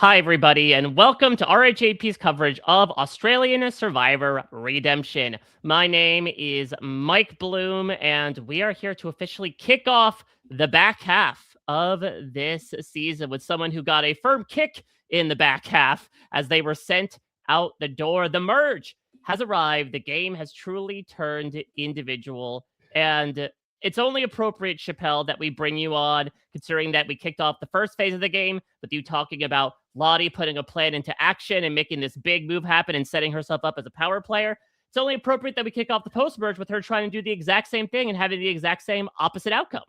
Hi, everybody, and welcome to RHAP's coverage of Australian Survivor Redemption. My name is Mike Bloom, and we are here to officially kick off the back half of this season with someone who got a firm kick in the back half as they were sent out the door. The merge has arrived. The game has truly turned individual, and it's only appropriate, Chappelle, that we bring you on, considering that we kicked off the first phase of the game with you talking about Lottie putting a plan into action and making this big move happen and setting herself up as a power player. It's only appropriate that we kick off the post merge with her trying to do the exact same thing and having the exact same opposite outcome.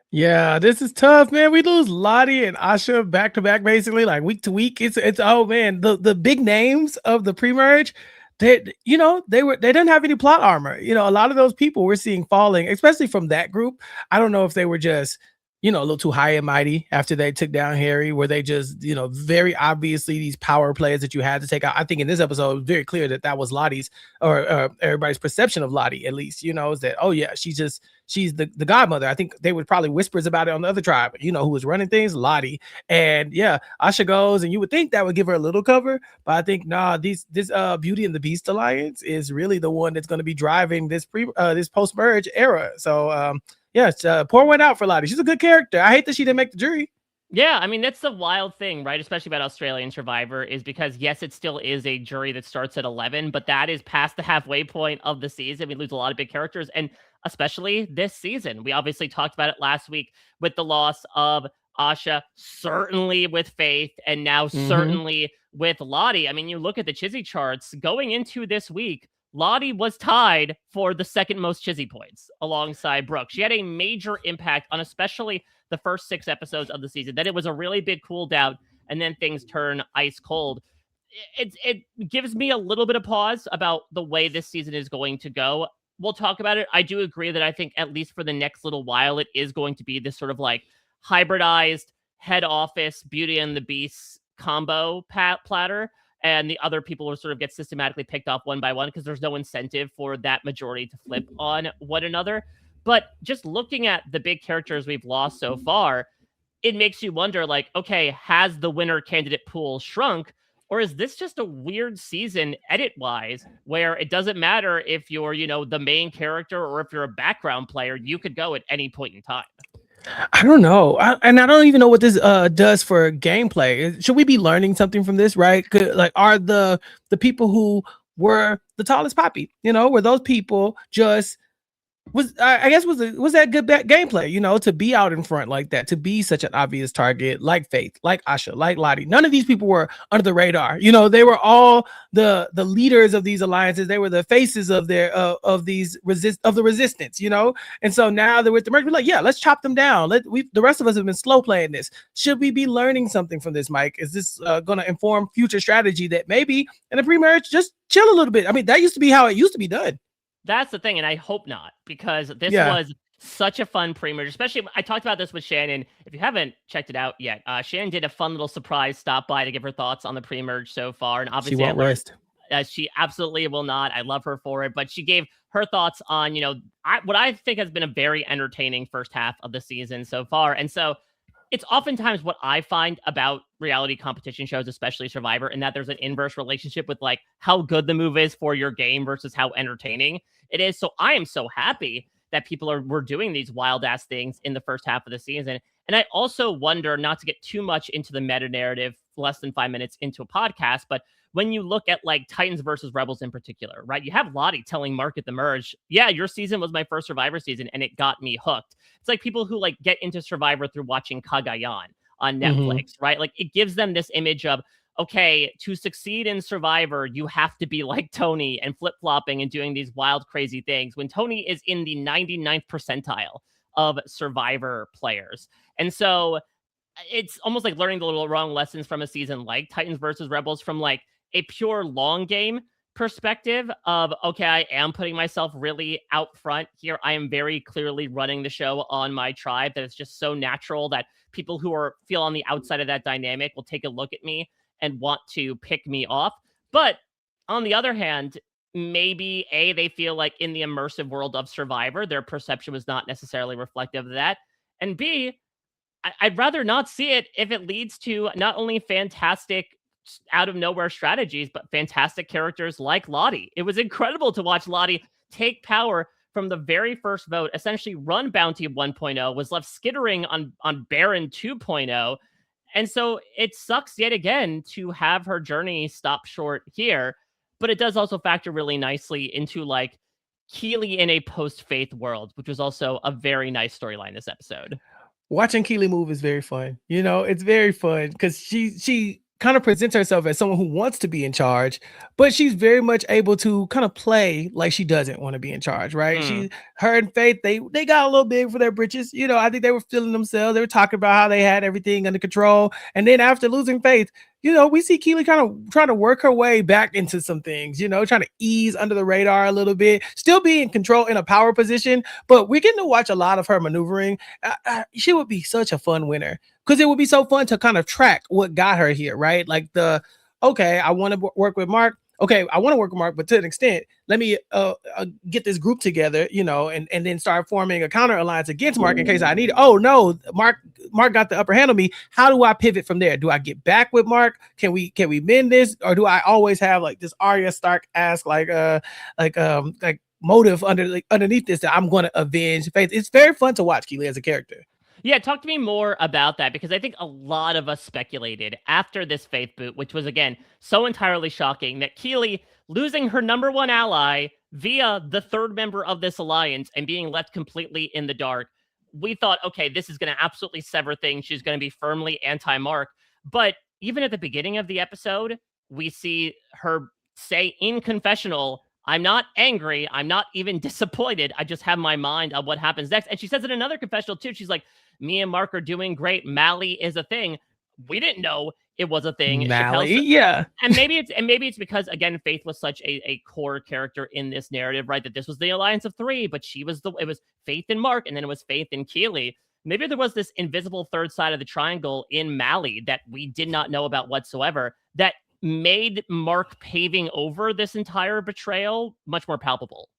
Yeah, this is tough, man. We lose Lottie and Aisha back to back, basically, like week to week. It's oh man, the big names of the pre-merge, they didn't have any plot armor. A lot of those people we're seeing falling, especially from that group. I don't know if they were just a little too high and mighty after they took down Harry. Were they just very obviously these power players that you had to take out? I think in this episode it was very clear that was Lottie's or everybody's perception of Lottie, at least. Is that, oh yeah, she's the godmother. I think they would probably whispers about it on the other tribe, who was running things, Lottie. And yeah, Asha goes, and you would think that would give her a little cover, but I think this Beauty and the Beast alliance is really the one that's going to be driving this this post merge era. So yes, pour one out for Lottie. She's a good character. I hate that she didn't make the jury. Yeah, I mean, that's the wild thing, right? Especially about Australian Survivor, is because, yes, it still is a jury that starts at 11, but that is past the halfway point of the season. We lose a lot of big characters, and especially this season. We obviously talked about it last week with the loss of Asha, certainly with Faith, and now certainly with Lottie. I mean, you look at the Chizzy charts going into this week, Lottie was tied for the second most Chizzy points alongside Brooke. She had a major impact on especially the first 6 episodes of the season. Then it was a really big cool down, and then things turn ice cold. It gives me a little bit of pause about the way this season is going to go. We'll talk about it. I do agree that I think at least for the next little while, it is going to be this sort of like hybridized head office Beauty and the Beast combo platter. And the other people will sort of get systematically picked off one by one because there's no incentive for that majority to flip on one another. But just looking at the big characters we've lost so far, it makes you wonder, like, okay, has the winner candidate pool shrunk? Or is this just a weird season edit-wise where it doesn't matter if you're, the main character or if you're a background player, you could go at any point in time? I don't know. And I don't even know what this does for gameplay. Should we be learning something from this, right? Like, are the people who were the tallest poppy, were those people just was that good gameplay, to be out in front like that, to be such an obvious target like Faith, like Asha, like Lottie. None of these people were under the radar. They were all the leaders of these alliances. They were the faces of their of the resistance, And so now that with the merge, we're like, yeah, let's chop them down. The rest of us have been slow playing this. Should we be learning something from this, Mike? Is this going to inform future strategy that maybe in a pre-merge just chill a little bit? I mean, that used to be how it used to be done. That's the thing, and I hope not, because this was such a fun pre-merge. Especially, I talked about this with Shannon. If you haven't checked it out yet, Shannon did a fun little surprise stop by to give her thoughts on the pre-merge so far, and obviously, she won't rest. She absolutely will not. I love her for it, but she gave her thoughts on what I think has been a very entertaining first half of the season so far, and so. It's oftentimes what I find about reality competition shows, especially Survivor, and that there's an inverse relationship with like how good the move is for your game versus how entertaining it is. So I am so happy that were doing these wild ass things in the first half of the season. And I also wonder, not to get too much into the meta narrative less than 5 minutes into a podcast, but when you look at like Titans versus Rebels in particular, right? You have Lottie telling Mark at the merge, yeah, your season was my first Survivor season and it got me hooked. It's like people who like get into Survivor through watching Cagayan on Netflix, right? Like it gives them this image of, okay, to succeed in Survivor, you have to be like Tony and flip-flopping and doing these wild, crazy things when Tony is in the 99th percentile of Survivor players. And so it's almost like learning the little wrong lessons from a season like Titans versus Rebels from like a pure long game perspective of, okay, I am putting myself really out front here. I am very clearly running the show on my tribe, that it's just so natural that people who feel on the outside of that dynamic will take a look at me and want to pick me off. But on the other hand, maybe they feel like in the immersive world of Survivor, their perception was not necessarily reflective of that. And B, I'd rather not see it if it leads to not only fantastic out of nowhere strategies, but fantastic characters like Lottie. It was incredible to watch Lottie take power from the very first vote, essentially run Bounty 1.0, was left skittering on Baron 2.0. And so it sucks yet again to have her journey stop short here, but it does also factor really nicely into like Keeley in a post-Faith world, which was also a very nice storyline this episode. Watching Keeley move is very fun. You know, it's very fun because she kind of presents herself as someone who wants to be in charge, but she's very much able to kind of play like she doesn't want to be in charge, right? Her and Faith, they got a little big for their britches. You know, I think they were feeling themselves. They were talking about how they had everything under control. And then after losing Faith, you know, we see Keeley kind of trying to work her way back into some things, you know, trying to ease under the radar a little bit, still be in control in a power position, but we're getting to watch a lot of her maneuvering. She would be such a fun winner because it would be so fun to kind of track what got her here, right? Like okay, I want to work with Mark. Okay, I want to work with Mark, but to an extent, let me get this group together, you know, and then start forming a counter alliance against Mark in case I need it. Oh no, Mark got the upper hand on me. How do I pivot from there? Do I get back with Mark? Can we mend this, or do I always have like this Arya Stark ask like motive underneath this that I'm going to avenge Faith? It's very fun to watch Keeley as a character. Yeah, talk to me more about that, because I think a lot of us speculated after this Faith boot, which was, again, so entirely shocking, that Keeley losing her number one ally via the third member of this alliance and being left completely in the dark. We thought, okay, this is going to absolutely sever things. She's going to be firmly anti-Mark. But even at the beginning of the episode, we see her say in confessional, I'm not angry. I'm not even disappointed. I just have my mind on what happens next. And she says in another confessional too, she's like, me and Mark are doing great. Mally is a thing. We didn't know it was a thing. Mally, yeah. And maybe it's because, again, Faith was such a core character in this narrative, right? That this was the alliance of three, but it was Faith and Mark, and then it was Faith and Keeley. Maybe there was this invisible third side of the triangle in Mally that we did not know about whatsoever that made Mark paving over this entire betrayal much more palpable.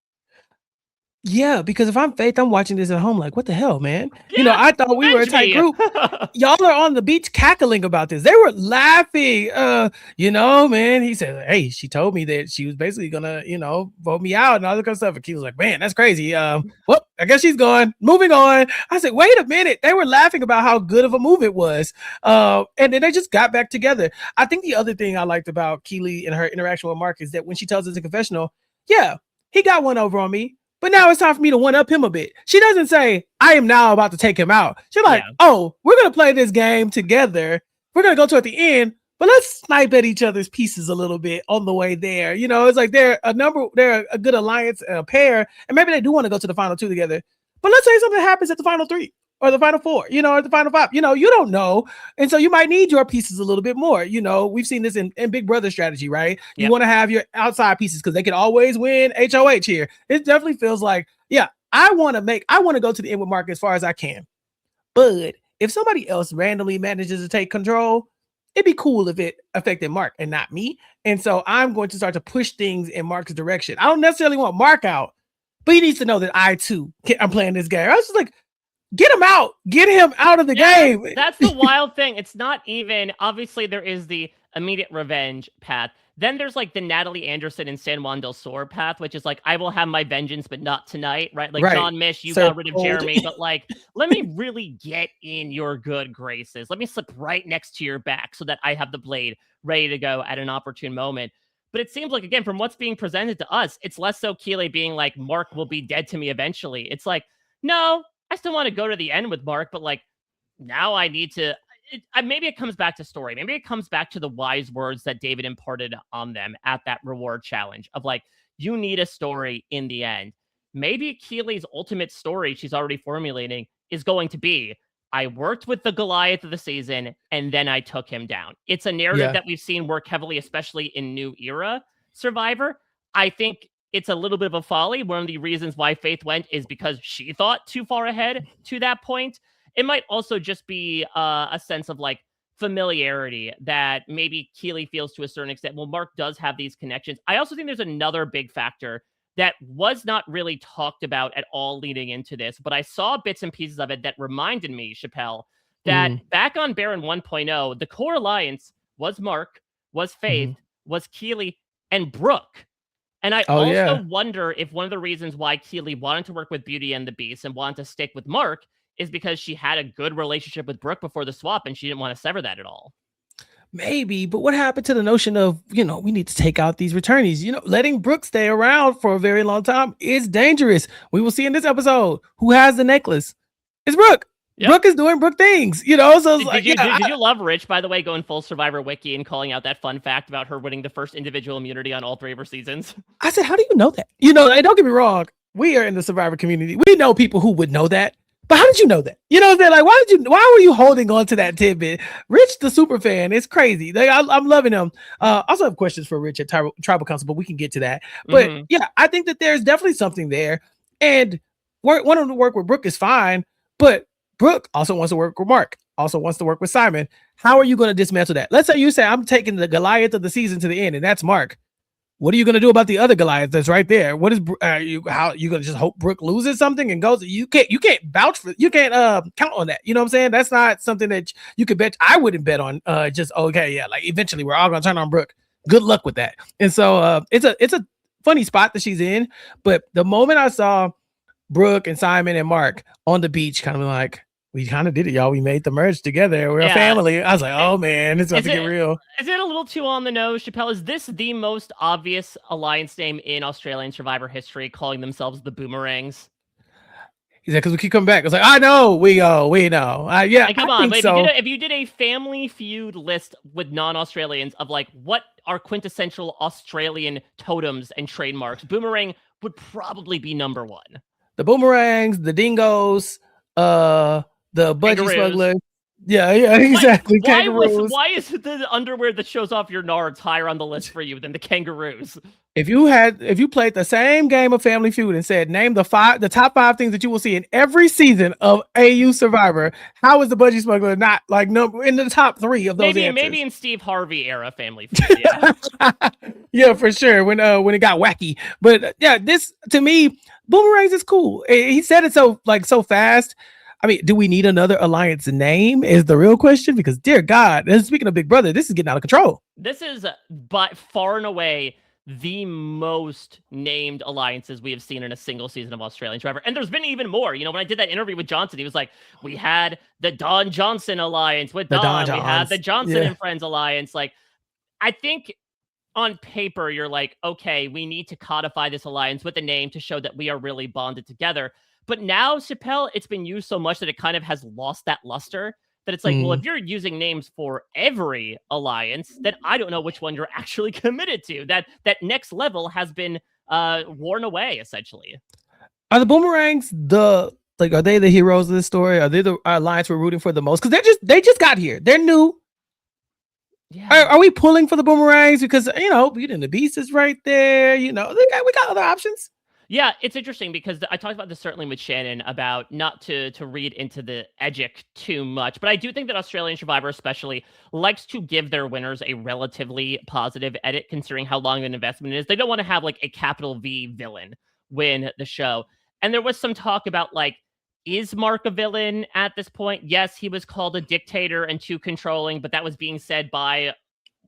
Yeah, because if I'm Faith, I'm watching this at home like, what the hell, man? Yeah, you know, I thought we were a tight group. Y'all are on the beach cackling about this. They were laughing. You know, man, he said, hey, she told me that she was basically gonna, you know, vote me out and all that kind of stuff. And Keith was like, man, that's crazy. Well, I guess she's gone. Moving on. I said, wait a minute. They were laughing about how good of a move it was. And then they just got back together. I think the other thing I liked about Keeley and her interaction with Mark is that when she tells us in confessional, yeah, he got one over on me, but now it's time for me to one up him a bit. She doesn't say, I am now about to take him out. She's like, oh, we're going to play this game together. We're going to go to at the end, but let's snipe at each other's pieces a little bit on the way there. You know, it's like they're a good alliance, a pair, and maybe they do want to go to the final two together. But let's say something happens at the final three or the final four, you know, or the final five. You know, you don't know. And so you might need your pieces a little bit more. You know, we've seen this in Big Brother strategy, right? You want to have your outside pieces because they can always win HOH here. It definitely feels like, yeah, I want to go to the end with Mark as far as I can. But if somebody else randomly manages to take control, it'd be cool if it affected Mark and not me. And so I'm going to start to push things in Mark's direction. I don't necessarily want Mark out, but he needs to know that I too I'm playing this game. I was just like, get him out of the game. That's the wild thing. It's not even, obviously there is the immediate revenge path. Then there's like the Natalie Anderson and San Juan del Sur path, which is like, I will have my vengeance, but not tonight, right? Like John Mish, you got rid of Jeremy, but like, let me really get in your good graces. Let me slip right next to your back so that I have the blade ready to go at an opportune moment. But it seems like, again, from what's being presented to us, it's less so Keeley being like, Mark will be dead to me eventually. It's like, no, I still want to go to the end with Mark, but like now I need to, maybe it comes back to story. Maybe it comes back to the wise words that David imparted on them at that reward challenge of like, you need a story in the end. Maybe Keeley's ultimate story she's already formulating is going to be, I worked with the Goliath of the season and then I took him down. It's a narrative that we've seen work heavily, especially in New Era Survivor. I think it's a little bit of a folly. One of the reasons why Faith went is because she thought too far ahead to that point. It might also just be a sense of like familiarity that maybe Keeley feels to a certain extent. Well, Mark does have these connections. I also think there's another big factor that was not really talked about at all leading into this, but I saw bits and pieces of it that reminded me, Chappell, that back on Baron 1.0, the core alliance was Mark, was Faith, was Keeley, and Brooke. And I also wonder if one of the reasons why Keeley wanted to work with Beauty and the Beast and wanted to stick with Mark is because she had a good relationship with Brooke before the swap and she didn't want to sever that at all. Maybe, but what happened to the notion of, we need to take out these returnees? Letting Brooke stay around for a very long time is dangerous. We will see in this episode who has the necklace. It's Brooke. Yep. Brooke is doing Brooke things, so it's did you love Rich, by the way, going full Survivor Wiki and calling out that fun fact about her winning the first individual immunity on all 3 of her seasons? I said, how do you know that? Don't get me wrong. We are in the Survivor community. We know people who would know that. But how did you know that? They're like, why were you holding on to that tidbit? Rich, the super fan, it's crazy. I'm loving him. I also have questions for Rich at Tribal Council, but we can get to that. But yeah, I think that there's definitely something there. And wanting to work with Brooke is fine, but Brooke also wants to work with Mark, also wants to work with Simon. How are you going to dismantle that? Let's say you say, I'm taking the Goliath of the season to the end, and that's Mark. What are you going to do about the other Goliath that's right there? What is how you going to just hope Brooke loses something and goes? You can't vouch for, you can't count on that. You know what I'm saying? That's not something that you could bet. I wouldn't bet on just, okay, yeah, like eventually we're all going to turn on Brooke. Good luck with that. And so it's a funny spot that she's in. But the moment I saw Brooke and Simon and Mark on the beach, kind of like, we kind of did it, y'all. We made the merge together. We're a family. I was like, oh man, it's about to get real. Is it a little too on the nose, Chappell? Is this the most obvious alliance name in Australian Survivor history, calling themselves the Boomerangs? He said, because we keep coming back. I was like, I know, we know. Yeah, like, come on. But if you did a family feud list with non-Australians of like what are quintessential Australian totems and trademarks, Boomerang would probably be number 1. The Boomerangs, the Dingoes, the budgie smugglers. Yeah, exactly. Why is the underwear that shows off your nards higher on the list for you than the kangaroos? If you played the same game of Family Feud and said, name the top 5 things that you will see in every season of AU Survivor, how is the budgie smuggler not like in the top 3 of those answers? Maybe in Steve Harvey era Family Feud, yeah. Yeah, for sure. When it got wacky. But yeah, this to me, Boomerangs is cool. He said it so fast. I mean, do we need another alliance name is the real question, because dear God, speaking of Big Brother, this is getting out of control. This is by far and away the most named alliances we have seen in a single season of Australian Survivor. And there's been even more. When I did that interview with Johnson, he was like, we had the Don Johnson alliance with Don. We had the Johnson and Friends alliance. Like, I think on paper, you're like, okay, we need to codify this alliance with a name to show that we are really bonded together. But now, Chappell, it's been used so much that it kind of has lost that luster, that it's like, well, if you're using names for every alliance, then I don't know which one you're actually committed to. That next level has been worn away, essentially. Are the Boomerangs are they the heroes of this story? Are they the alliance we're rooting for the most? Because they just got here. They're new. Yeah. Are we pulling for the Boomerangs? Because, Beauty and the Beast is right there. We got other options. Yeah, it's interesting because I talked about this certainly with Shannon about not to read into the edgic too much, but I do think that Australian Survivor especially likes to give their winners a relatively positive edit considering how long an investment it is. They don't want to have like a capital V villain win the show. And there was some talk about like, is Mark a villain at this point? Yes, he was called a dictator and too controlling, but that was being said by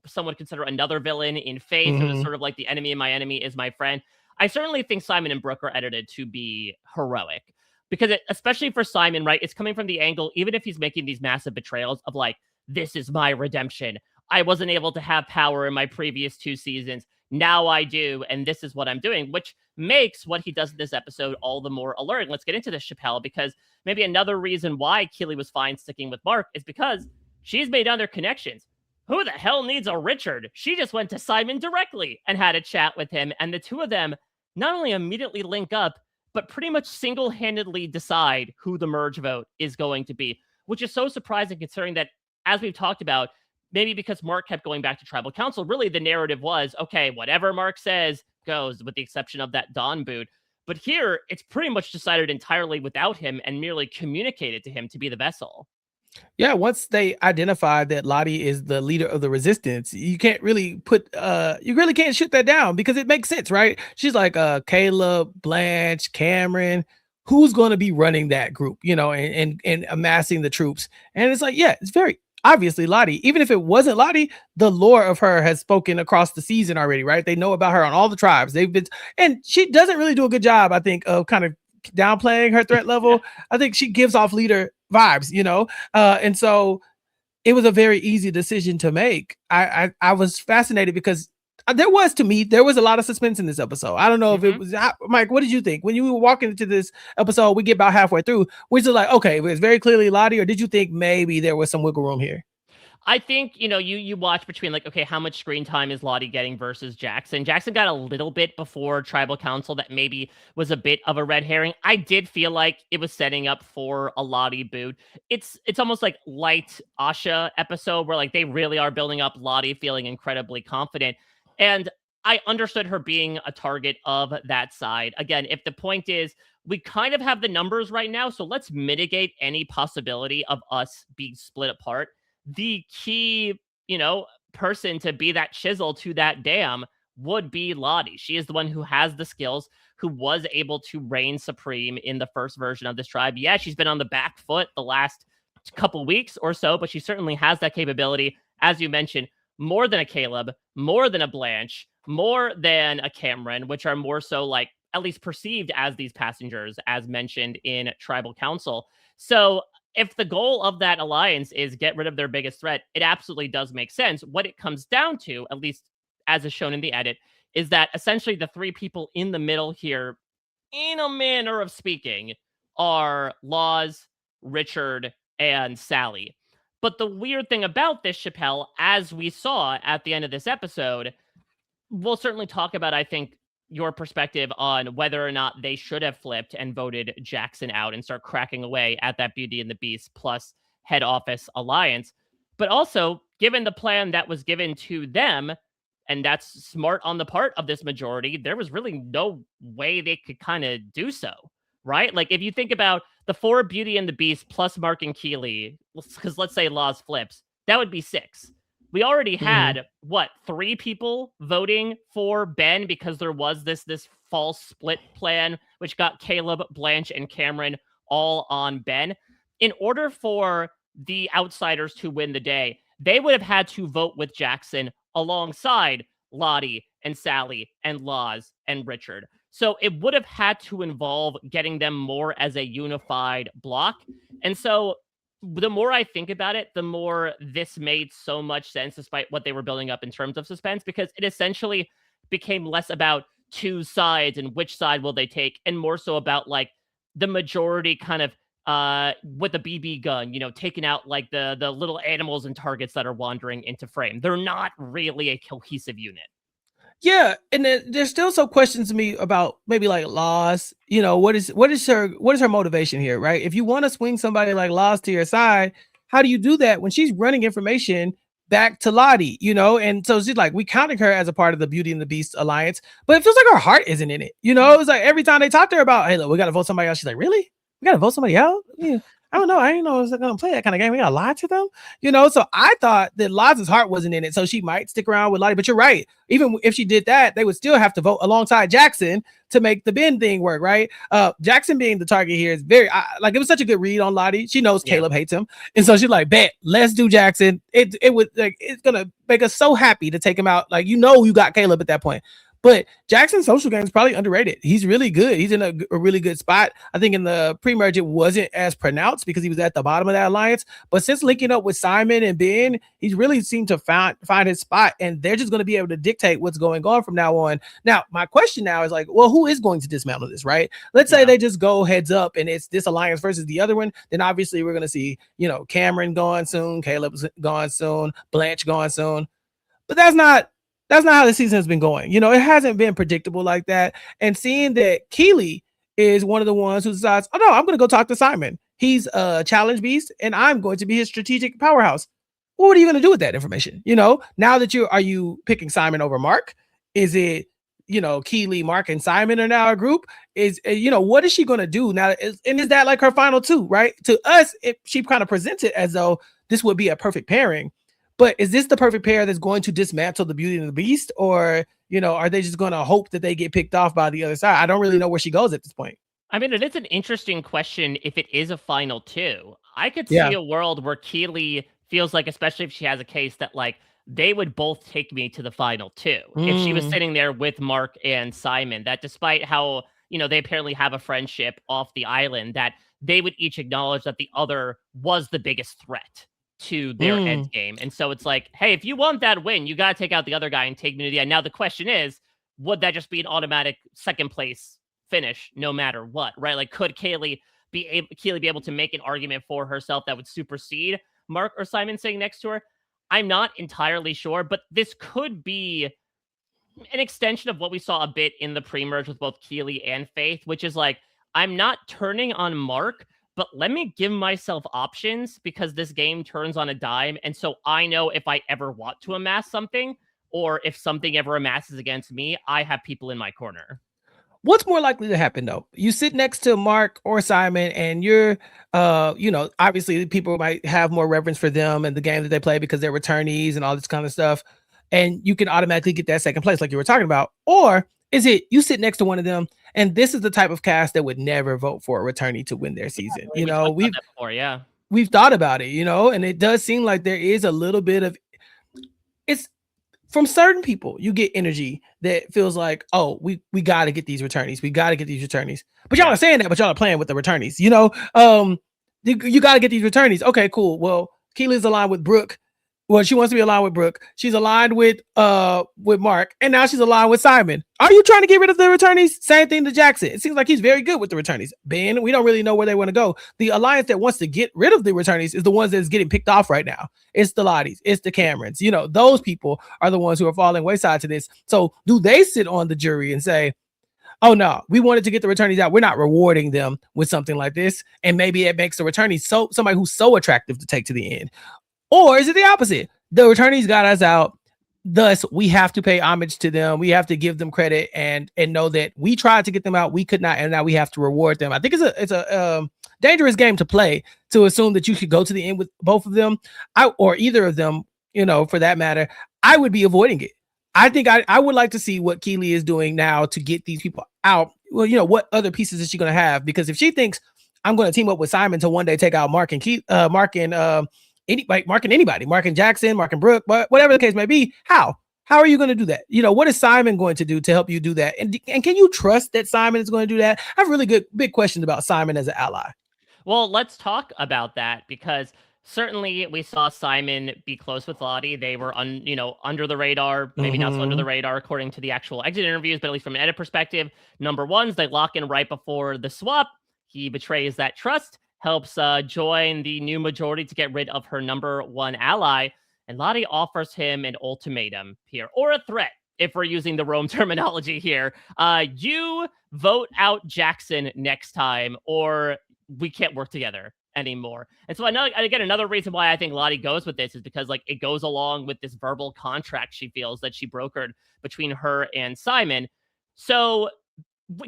someone considered another villain in Faith. It was sort of like the enemy of my enemy is my friend. I certainly think Simon and Brooke are edited to be heroic because especially for Simon, right? It's coming from the angle, even if he's making these massive betrayals of like, this is my redemption. I wasn't able to have power in my previous 2 seasons. Now I do. And this is what I'm doing, which makes what he does in this episode all the more alluring. Let's get into this, Chappell, because maybe another reason why Keeley was fine sticking with Mark is because she's made other connections. Who the hell needs a Richard? She just went to Simon directly and had a chat with him. And the 2 of them not only immediately link up, but pretty much single-handedly decide who the merge vote is going to be, which is so surprising considering that, as we've talked about, maybe because Mark kept going back to Tribal Council, really the narrative was, okay, whatever Mark says goes, with the exception of that Dawn boot. But here, it's pretty much decided entirely without him and merely communicated to him to be the vessel. Yeah, once they identified that Lottie is the leader of the resistance, you can't really you really can't shoot that down because it makes sense, right? She's like Caleb, Blanche, Cameron. who's going to be running that group, and amassing the troops. And it's like, yeah, it's very obviously Lottie. Even if it wasn't Lottie, the lore of her has spoken across the season already, right? They know about her on all the tribes. And she doesn't really do a good job, I think, of kind of downplaying her threat level. I think she gives off leader vibes, and so it was a very easy decision to make. I was fascinated because there was a lot of suspense in this episode. I don't know if it was Mike. What did you think when you were walking into this episode? We get about halfway through. Was it like, okay, it's very clearly Lottie, or did you think maybe there was some wiggle room here? I think, you watch between like, okay, how much screen time is Lottie getting versus Jackson? Jackson got a little bit before Tribal Council that maybe was a bit of a red herring. I did feel like it was setting up for a Lottie boot. It's almost like light Aisha episode where like they really are building up Lottie feeling incredibly confident. And I understood her being a target of that side. Again, if the point is we kind of have the numbers right now, so let's mitigate any possibility of us being split apart. The key, person to be that chisel to that dam would be Lottie. She is the one who has the skills, who was able to reign supreme in the first version of this tribe. Yeah, she's been on the back foot the last couple weeks or so, but she certainly has that capability. As you mentioned, more than a Caleb, more than a Blanche, more than a Cameron, which are more so like at least perceived as these passengers, as mentioned in Tribal Council. So if the goal of that alliance is get rid of their biggest threat, it absolutely does make sense. What it comes down to, at least as is shown in the edit, is that essentially the three people in the middle here, in a manner of speaking, are Laws, Richard, and Sally. But the weird thing about this, Chappell, as we saw at the end of this episode, we'll certainly talk about, I think, your perspective on whether or not they should have flipped and voted Jackson out and start cracking away at that Beauty and the Beast plus head office alliance. But also, given the plan that was given to them, and that's smart on the part of this majority, there was really no way they could kind of do so, right? Like, if you think about the 4 Beauty and the Beast plus Mark and Keeley, because let's say Laws flips, that would be 6. We already had, 3 people voting for Ben because there was this false split plan, which got Caleb, Blanche, and Cameron all on Ben. In order for the outsiders to win the day, they would have had to vote with Jackson alongside Lottie and Sally and Laws and Richard. So it would have had to involve getting them more as a unified block. And so the more I think about it, the more this made so much sense, despite what they were building up in terms of suspense, because it essentially became less about two sides and which side will they take, and more so about like the majority kind of with a BB gun, taking out like the little animals and targets that are wandering into frame. They're not really a cohesive unit. Yeah, and then there's still some questions to me about maybe like Laws. What is her motivation here, right? If you want to swing somebody like Laws to your side, how do you do that when she's running information back to Lottie? And so she's like, we counted her as a part of the Beauty and the Beast alliance, but it feels like her heart isn't in it. It's like every time they talk to her about, hey, look, we got to vote somebody else. She's like, really? We got to vote somebody else? Yeah. I don't know. I didn't know I was going to play that kind of game. We got to lie to them, So I thought that Loz's heart wasn't in it, so she might stick around with Lottie. But you're right. Even if she did that, they would still have to vote alongside Jackson to make the Ben thing work, right? Jackson being the target here is very it was such a good read on Lottie. She knows Caleb hates him, and so she's like, "Bet, let's do Jackson." It would it's gonna make us so happy to take him out. Like you got Caleb at that point. But Jackson's social game is probably underrated. He's really good. He's in a really good spot. I think in the pre-merge, it wasn't as pronounced because he was at the bottom of that alliance. But since linking up with Simon and Ben, he's really seemed to find his spot. And they're just going to be able to dictate what's going on from now on. Now, my question now is like, well, who is going to dismantle this, right? Let's say they just go heads up and it's this alliance versus the other one. Then obviously we're going to see, Cameron gone soon. Caleb's gone soon. Blanche gone soon. But that's not how the season has been going. It hasn't been predictable like that. And seeing that Keeley is one of the ones who decides, oh no, I'm going to go talk to Simon. He's a challenge beast and I'm going to be his strategic powerhouse. What are you going to do with that information? Now that are you picking Simon over Mark? Is it, Keeley, Mark, and Simon are now a group? Is, what is she going to do now? And is that like her final two, right? To us, she kind of presents it as though this would be a perfect pairing. But is this the perfect pair that's going to dismantle the Beauty and the Beast? Or, are they just going to hope that they get picked off by the other side? I don't really know where she goes at this point. I mean, it is an interesting question if it is a final two. I could see Yeah. a world where Keeley feels like, especially if she has a case that like they would both take me to the final two. If she was Mm. sitting there with Mark and Simon, that despite how, they apparently have a friendship off the island, that they would each acknowledge that the other was the biggest threat to their end Mm. game. And so it's like, hey, if you want that win, you got to take out the other guy and take me to the end. Now, the question is, would that just be an automatic second place finish no matter what, right? Like, could Keeley be able to make an argument for herself that would supersede Mark or Simon sitting next to her? I'm not entirely sure, but this could be an extension of what we saw a bit in the pre-merge with both Keeley and Faith, which is like, I'm not turning on Mark, but let me give myself options because this game turns on a dime. And so I know if I ever want to amass something or if something ever amasses against me, I have people in my corner. What's more likely to happen though? You sit next to Mark or Simon and you're obviously people might have more reverence for them and the game that they play because they're returnees and all this kind of stuff. And you can automatically get that second place like you were talking about. Or is it you sit next to one of them and this is the type of cast that would never vote for a returnee to win their season? We talked about that before, yeah. We've thought about it, and it does seem like there is a little bit of it's from certain people, you get energy that feels like, oh, we got to get these returnees. We got to get these returnees. But y'all are saying that, but y'all are playing with the returnees. You got to get these returnees. Okay, cool. Well, Keely's aligned with Brooke. Well, she wants to be aligned with Brooke. She's aligned with Mark, and now she's aligned with Simon. Are you trying to get rid of the returnees? Same thing to Jackson. It seems like he's very good with the returnees. Ben, we don't really know where they want to go. The alliance that wants to get rid of the returnees is the ones that's getting picked off right now. It's the Lotties, it's the Camerons. Those people are the ones who are falling wayside to this. So do they sit on the jury and say, oh no, we wanted to get the returnees out. We're not rewarding them with something like this. And maybe it makes the returnees somebody who's so attractive to take to the end. Or is it the opposite? The returnees got us out. Thus, we have to pay homage to them. We have to give them credit and know that we tried to get them out. We could not, and now we have to reward them. I think it's a dangerous game to play to assume that you should go to the end with both of them, or either of them. For that matter, I would be avoiding it. I think I would like to see what Keeley is doing now to get these people out. Well, what other pieces is she going to have? Because if she thinks I'm going to team up with Simon to one day take out Mark and anybody, Mark and Jackson, Mark and Brooke, but whatever the case may be, how are you going to do that? What is Simon going to do to help you do that? And can you trust that Simon is going to do that? I have really big questions about Simon as an ally. Well, let's talk about that because certainly we saw Simon be close with Lottie. They were under the radar, maybe not so under the radar according to the actual exit interviews, but at least from an edit perspective, number ones, they lock in right before the swap. He betrays that trust, helps join the new majority to get rid of her number one ally. And Lottie offers him an ultimatum here, or a threat, if we're using the Rome terminology here. You vote out Jackson next time, or we can't work together anymore. And so another reason why I think Lottie goes with this is because it goes along with this verbal contract she feels that she brokered between her and Simon. So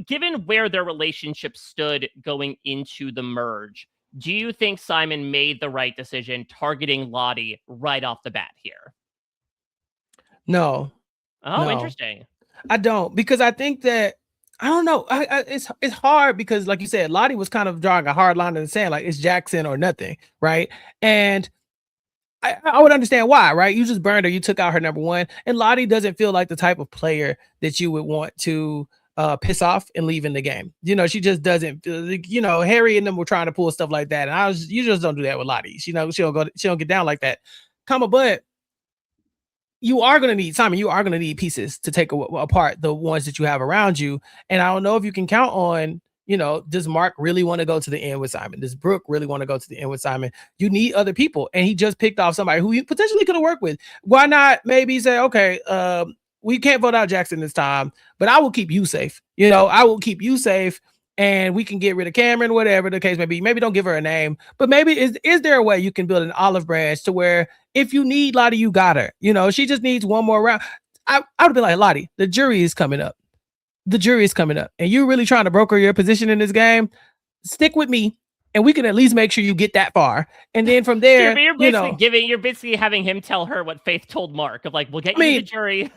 given where their relationship stood going into the merge, do you think Simon made the right decision targeting Lottie right off the bat here? No. Oh, no. Interesting. I don't, because I think that, I don't know. It's hard because, like you said, Lottie was kind of drawing a hard line in the sand, like it's Jackson or nothing, right? And I would understand why, right? You just burned her, you took out her number one, and Lottie doesn't feel like the type of player that you would want to piss off and leave in the game. She just doesn't feel, Harry and them were trying to pull stuff like that. And you just don't do that with Lottie. She don't get down like that. But you are going to need, Simon, you are going to need pieces to take apart the ones that you have around you. And I don't know if you can count on, does Mark really want to go to the end with Simon? Does Brooke really want to go to the end with Simon? You need other people. And he just picked off somebody who he potentially could have worked with. Why not maybe say, okay, we can't vote out Jackson this time, but I will keep you safe. I will keep you safe and we can get rid of Cameron, whatever the case may be. Maybe don't give her a name, but maybe is there a way you can build an olive branch to where if you need Lottie, you got her. She just needs one more round. I would be like, Lottie, the jury is coming up. The jury is coming up. And you're really trying to broker your position in this game. Stick with me. And we can at least make sure you get that far. And then from there, you're basically having him tell her what Faith told Mark of like, we'll get you to the jury.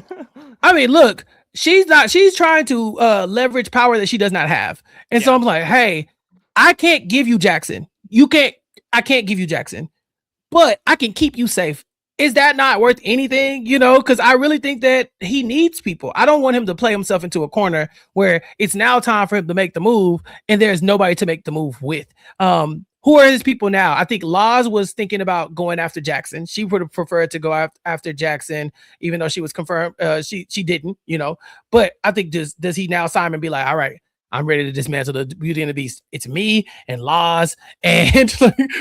I mean, look, she's trying to leverage power that she does not have. And so I'm like, hey, I can't give you Jackson. I can't give you Jackson, but I can keep you safe. Is that not worth anything? Because I really think that he needs people. I don't want him to play himself into a corner where it's now time for him to make the move and there's nobody to make the move with. Who are his people now? I think Laws was thinking about going after Jackson. She would have preferred to go after Jackson, even though she was confirmed. She didn't, But I think does he now Simon be like, all right, I'm ready to dismantle the Beauty and the Beast. It's me and Laws. And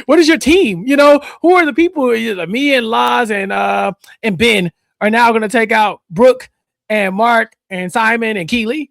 what is your team? Who are the people? Me and Laws and Ben are now going to take out Brooke and Mark and Simon and Keeley.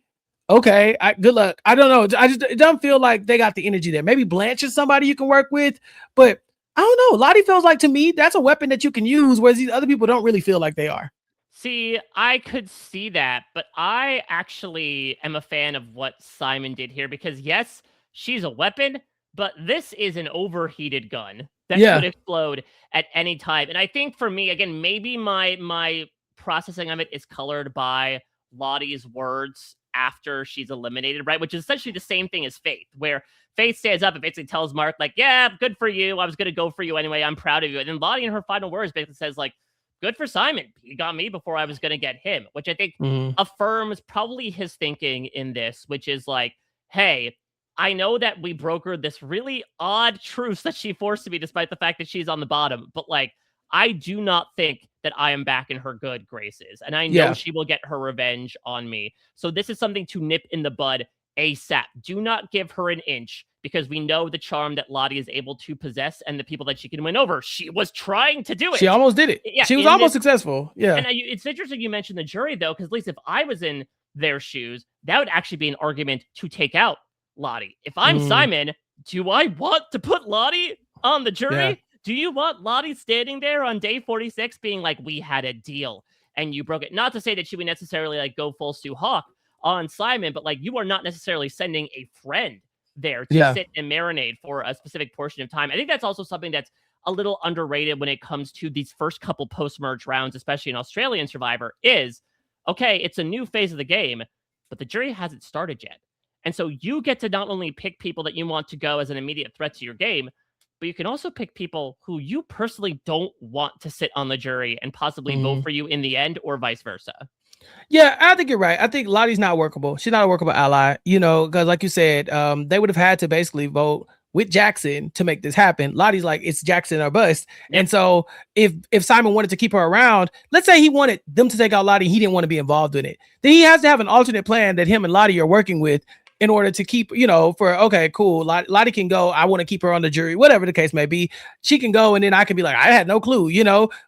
Okay, good luck. I don't know. It doesn't feel like they got the energy there. Maybe Blanche is somebody you can work with, but I don't know. Lottie feels like to me that's a weapon that you can use, whereas these other people don't really feel like they are. See, I could see that, but I actually am a fan of what Simon did here because yes, she's a weapon, but this is an overheated gun that could explode at any time. And I think for me, again, maybe my processing of it is colored by Lottie's words after she's eliminated, right? Which is essentially the same thing as Faith, where Faith stands up and basically tells Mark, like, yeah, good for you. I was going to go for you anyway. I'm proud of you. And then Lottie in her final words basically says, like, good for Simon. He got me before I was going to get him, which I think affirms probably his thinking in this, which is like, hey, I know that we brokered this really odd truce that she forced me despite the fact that she's on the bottom, but like, I do not think that I am back in her good graces. And I know she will get her revenge on me. So this is something to nip in the bud ASAP. Do not give her an inch because we know the charm that Lottie is able to possess and the people that she can win over. She was trying to do it. She almost did it. Yeah, she was almost successful. Yeah. And it's interesting you mentioned the jury, though, because at least if I was in their shoes, that would actually be an argument to take out Lottie. If I'm Simon, do I want to put Lottie on the jury? Yeah. Do you want Lottie standing there on day 46 being like, we had a deal and you broke it? Not to say that she would necessarily like go full Stu Hawk on Simon, but like you are not necessarily sending a friend there to sit and marinate for a specific portion of time. I think that's also something that's a little underrated when it comes to these first couple post-merge rounds, especially in Australian Survivor, is, okay, it's a new phase of the game, but the jury hasn't started yet. And so you get to not only pick people that you want to go as an immediate threat to your game, but you can also pick people who you personally don't want to sit on the jury and possibly vote for you in the end or vice versa. Yeah, I think you're right. I think Lottie's not workable. She's not a workable ally, because like you said, they would have had to basically vote with Jackson to make this happen. Lottie's like, it's Jackson or bust. Yep. And so if Simon wanted to keep her around, let's say he wanted them to take out Lottie, he didn't want to be involved in it, then he has to have an alternate plan that him and Lottie are working with in order to keep, okay, cool. Lottie can go. I want to keep her on the jury, whatever the case may be. She can go, and then I can be like, I had no clue,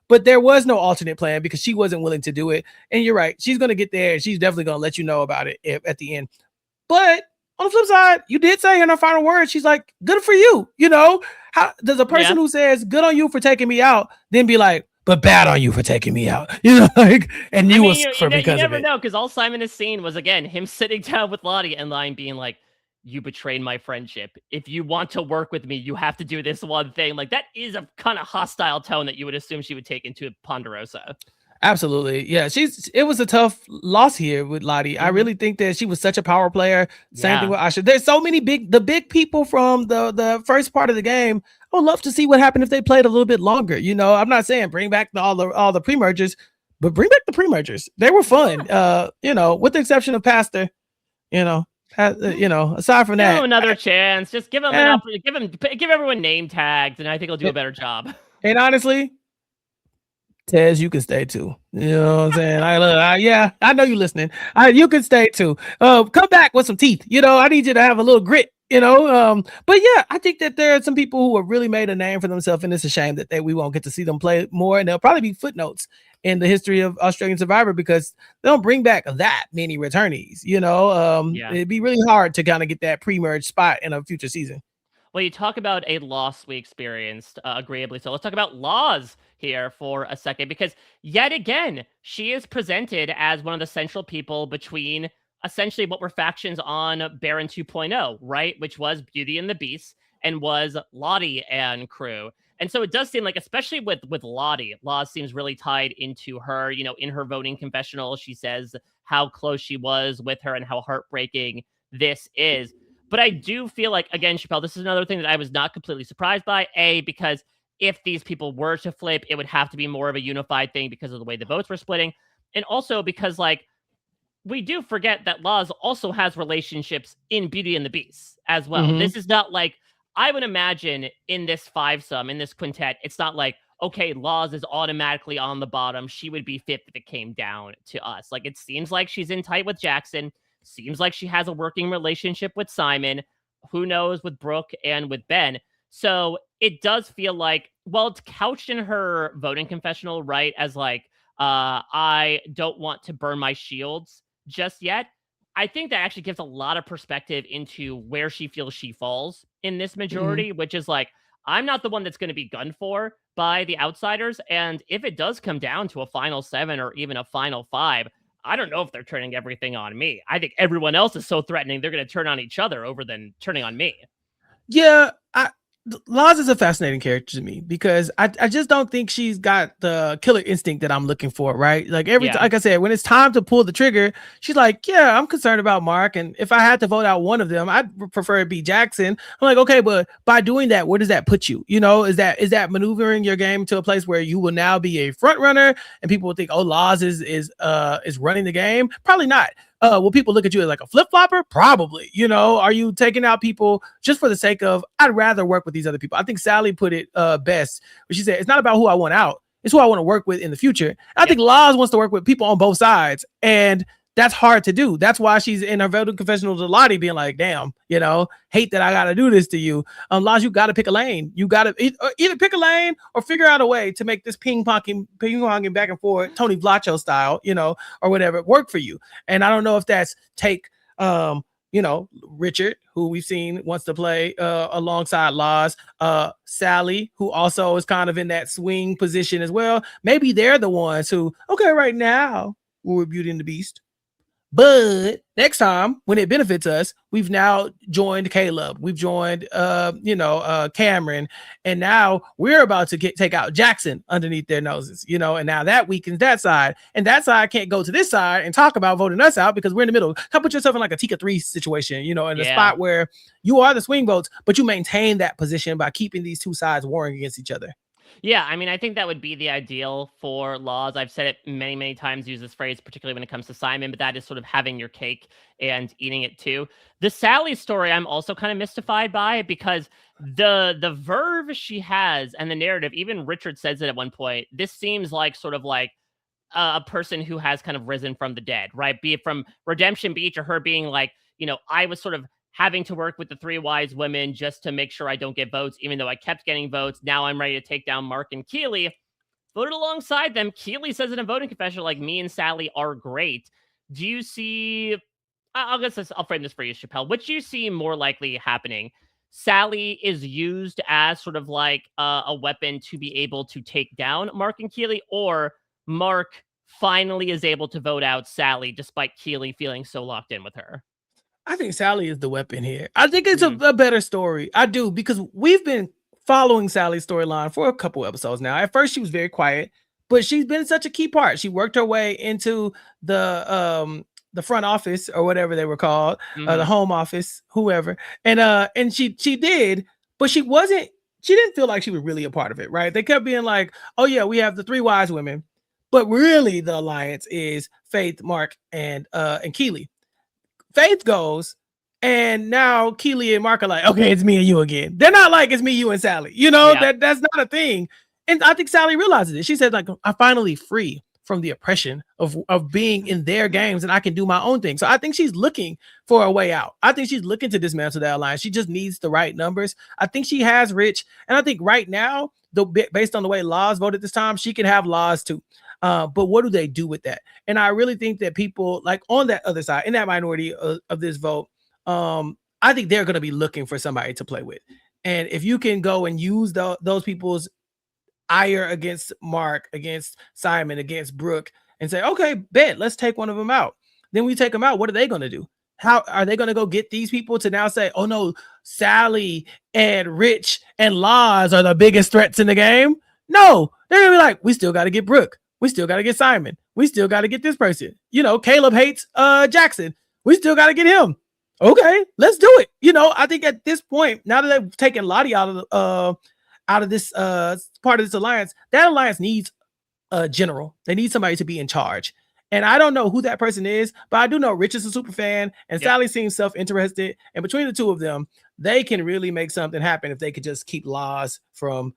but there was no alternate plan because she wasn't willing to do it. And you're right. She's going to get there. And she's definitely going to let you know about it at the end. But on the flip side, you did say in her final words, she's like, good for you. How does a person who says good on you for taking me out then be like, but bad on you for taking me out, and you was for because you never of it. know, because all Simon has seen was, again, him sitting down with Lottie and Line being like, you betrayed my friendship. If you want to work with me, you have to do this one thing. Like, that is a kind of hostile tone that you would assume she would take into Ponderosa. Absolutely. Yeah. It was a tough loss here with Lottie. I really think that she was such a power player. Same thing with Aisha. There's so many big people from the first part of the game. I would love to see what happened if they played a little bit longer. I'm not saying bring back all the pre-mergers, but bring back the pre-mergers. They were fun. With the exception of Pastor, aside from that, give him another chance. Just give him give everyone name tags, and I think he'll do a better job. And honestly, Tez, you can stay too. You know what I'm saying? I know you're listening. You can stay too. Come back with some teeth. I need you to have a little grit. But yeah, I think that there are some people who have really made a name for themselves, and it's a shame that we won't get to see them play more. And they'll probably be footnotes in the history of Australian Survivor because they don't bring back that many returnees. It'd be really hard to kind of get that pre-merge spot in a future season. Well, you talk about a loss we experienced agreeably. So let's talk about Laws here for a second, because yet again, she is presented as one of the central people between essentially what were factions on Baron 2.0, right? Which was Beauty and the Beast and was Lottie and crew. And so it does seem like, especially with Lottie, Laws seems really tied into her, in her voting confessional. She says how close she was with her and how heartbreaking this is. But I do feel like, again, Chappell, this is another thing that I was not completely surprised by. Because if these people were to flip, it would have to be more of a unified thing because of the way the votes were splitting. And also because, like, we do forget that Laz also has relationships in Beauty and the Beast as well. Mhm. This is not like, I would imagine in this five-sum, in this quintet, it's not like, okay, Laz is automatically on the bottom. She would be fifth if it came down to us. Like, it seems like she's in tight with Jackson. Seems like she has a working relationship with Simon. Who knows with Brooke and with Ben. So it does feel like, well, it's couched in her voting confessional, right? As like, I don't want to burn my shields just yet. I think that actually gives a lot of perspective into where she feels she falls in this majority, which is like, I'm not the one that's going to be gunned for by the outsiders. And if it does come down to a final 7 or even a final 5, I don't know if they're turning everything on me. I think everyone else is so threatening, they're going to turn on each other over than turning on me. Yeah, Laz is a fascinating character to me because I just don't think she's got the killer instinct that I'm looking for, right? Like like I said, when it's time to pull the trigger, she's like, yeah, I'm concerned about Mark. And if I had to vote out one of them, I'd prefer it be Jackson. I'm like, okay, but by doing that, where does that put you? You know, is that maneuvering your game to a place where you will now be a front runner and people will think, oh, Laz is running the game? Probably not. Will people look at you as like a flip-flopper? Probably. You know, are you taking out people just for the sake of, I'd rather work with these other people? I think Sally put it best, where she said, it's not about who I want out, it's who I want to work with in the future. I think Laz wants to work with people on both sides, and that's hard to do. That's why she's in her voting confessional to Lottie being like, damn, you know, hate that I got to do this to you. Laz, you got to pick a lane. You got to either pick a lane or figure out a way to make this ping-ponging back and forth, Tony Vlacho style, you know, or whatever, work for you. And I don't know if that's you know, Richard, who we've seen wants to play alongside Laz, Sally, who also is kind of in that swing position as well. Maybe they're the ones who, okay, right now we're Beauty and the Beast. But next time, when it benefits us, we've now joined Caleb. We've joined, Cameron. And now we're about to take out Jackson underneath their noses, you know, and now that weakens that side. And that side can't go to this side and talk about voting us out because we're in the middle. Come put yourself in like a Tika 3 situation, you know, in a spot where you are the swing votes, but you maintain that position by keeping these two sides warring against each other. Yeah, I mean, I think that would be the ideal for Laz. I've said it many, many times, use this phrase, particularly when it comes to Simon, but that is sort of having your cake and eating it too. The Sally story, I'm also kind of mystified by because the verve she has and the narrative, even Richard says it at one point, this seems like sort of like a person who has kind of risen from the dead, right? Be it from Redemption Beach or her being like, you know, I was sort of having to work with the 3 wise women just to make sure I don't get votes, even though I kept getting votes. Now I'm ready to take down Mark and Keeley. Voted alongside them. Keeley says in a voting confession, like, me and Sally are great. Do you see, I'll frame this for you, Chappell. What do you see more likely happening? Sally is used as sort of like a weapon to be able to take down Mark and Keeley, or Mark finally is able to vote out Sally despite Keeley feeling so locked in with her? I think Sally is the weapon here. I think it's a better story. I do, because we've been following Sally's storyline for a couple episodes now. At first, she was very quiet, but she's been such a key part. She worked her way into the front office or whatever they were called, the home office, whoever. And she did, but she didn't feel like she was really a part of it, right? They kept being like, oh yeah, we have the 3 wise women, but really the alliance is Faith, Mark, and Keeley. Faith goes, and now Keeley and Mark are like, okay, it's me and you again. They're not like, it's me, you, and Sally. You know, that's not a thing. And I think Sally realizes it. She said, like, I'm finally free from the oppression of being in their games, and I can do my own thing. So I think she's looking for a way out. I think she's looking to dismantle that alliance. She just needs the right numbers. I think she has Rich. And I think right now, based on the way Laz voted this time, she can have Laz too. But what do they do with that? And I really think that people like on that other side, in that minority of this vote, I think they're going to be looking for somebody to play with. And if you can go and use those people's ire against Mark, against Simon, against Brooke, and say, okay, bet, let's take one of them out. Then we take them out. What are they going to do? How are they going to go get these people to now say, oh no, Sally and Rich and Laz are the biggest threats in the game? No, they're going to be like, we still got to get Brooke. We still got to get Simon. We still got to get this person. You know, Caleb hates Jackson. We still got to get him. Okay, let's do it. You know, I think at this point, now that they've taken Lottie out of this part of this alliance, that alliance needs a general. They need somebody to be in charge. And I don't know who that person is, but I do know Rich is a super fan and Sally seems self-interested. And between the two of them, they can really make something happen if they could just keep Laws from,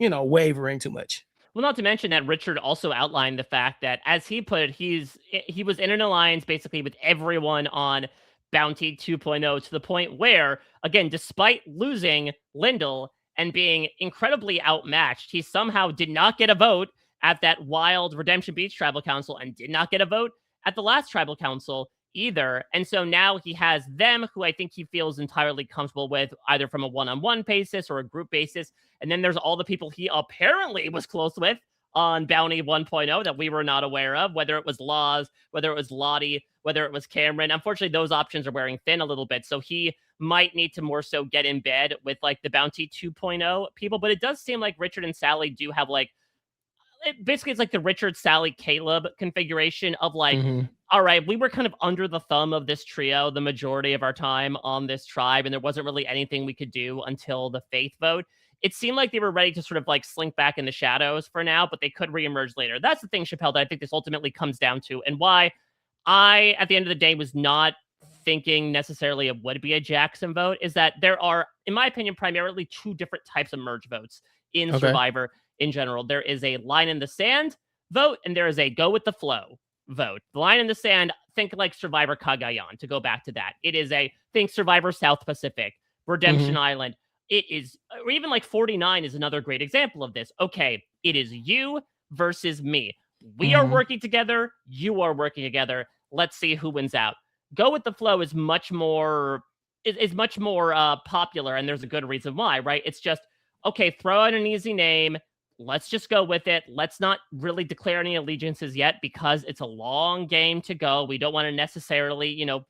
you know, wavering too much. Well, not to mention that Richard also outlined the fact that, as he put it, he was in an alliance basically with everyone on Bounty 2.0 to the point where, again, despite losing Lyndall and being incredibly outmatched, he somehow did not get a vote at that wild Redemption Beach Tribal Council and did not get a vote at the last Tribal Council either. And so now he has them, who I think he feels entirely comfortable with, either from a one-on-one basis or a group basis. And then there's all the people he apparently was close with on Bounty 1.0 that we were not aware of, whether it was Laws, whether it was Lottie, whether it was Cameron. Unfortunately, those options are wearing thin a little bit. So he might need to more so get in bed with like the Bounty 2.0 people. But it does seem like Richard and Sally do have like, basically it's like the Richard, Sally, Caleb configuration of like, all right, we were kind of under the thumb of this trio the majority of our time on this tribe, and there wasn't really anything we could do until the faith vote. It seemed like they were ready to sort of like slink back in the shadows for now, but they could reemerge later. That's the thing, Chappell, that I think this ultimately comes down to, and why I, at the end of the day, was not thinking necessarily it would be a Jackson vote, is that there are, in my opinion, primarily two different types of merge votes in Survivor in general. There is a line in the sand vote, and there is a go with the flow vote. The line in the sand, think like Survivor Cagayan, to go back to that. It is a, think Survivor South Pacific, Redemption Island. It is, or even like 49 is another great example of this. Okay, it is you versus me. We are working together. You are working together. Let's see who wins out. Go with the flow is much more popular, and there's a good reason why, right? It's just, okay, throw out an easy name. Let's just go with it. Let's not really declare any allegiances yet because it's a long game to go. We don't want to necessarily, you know,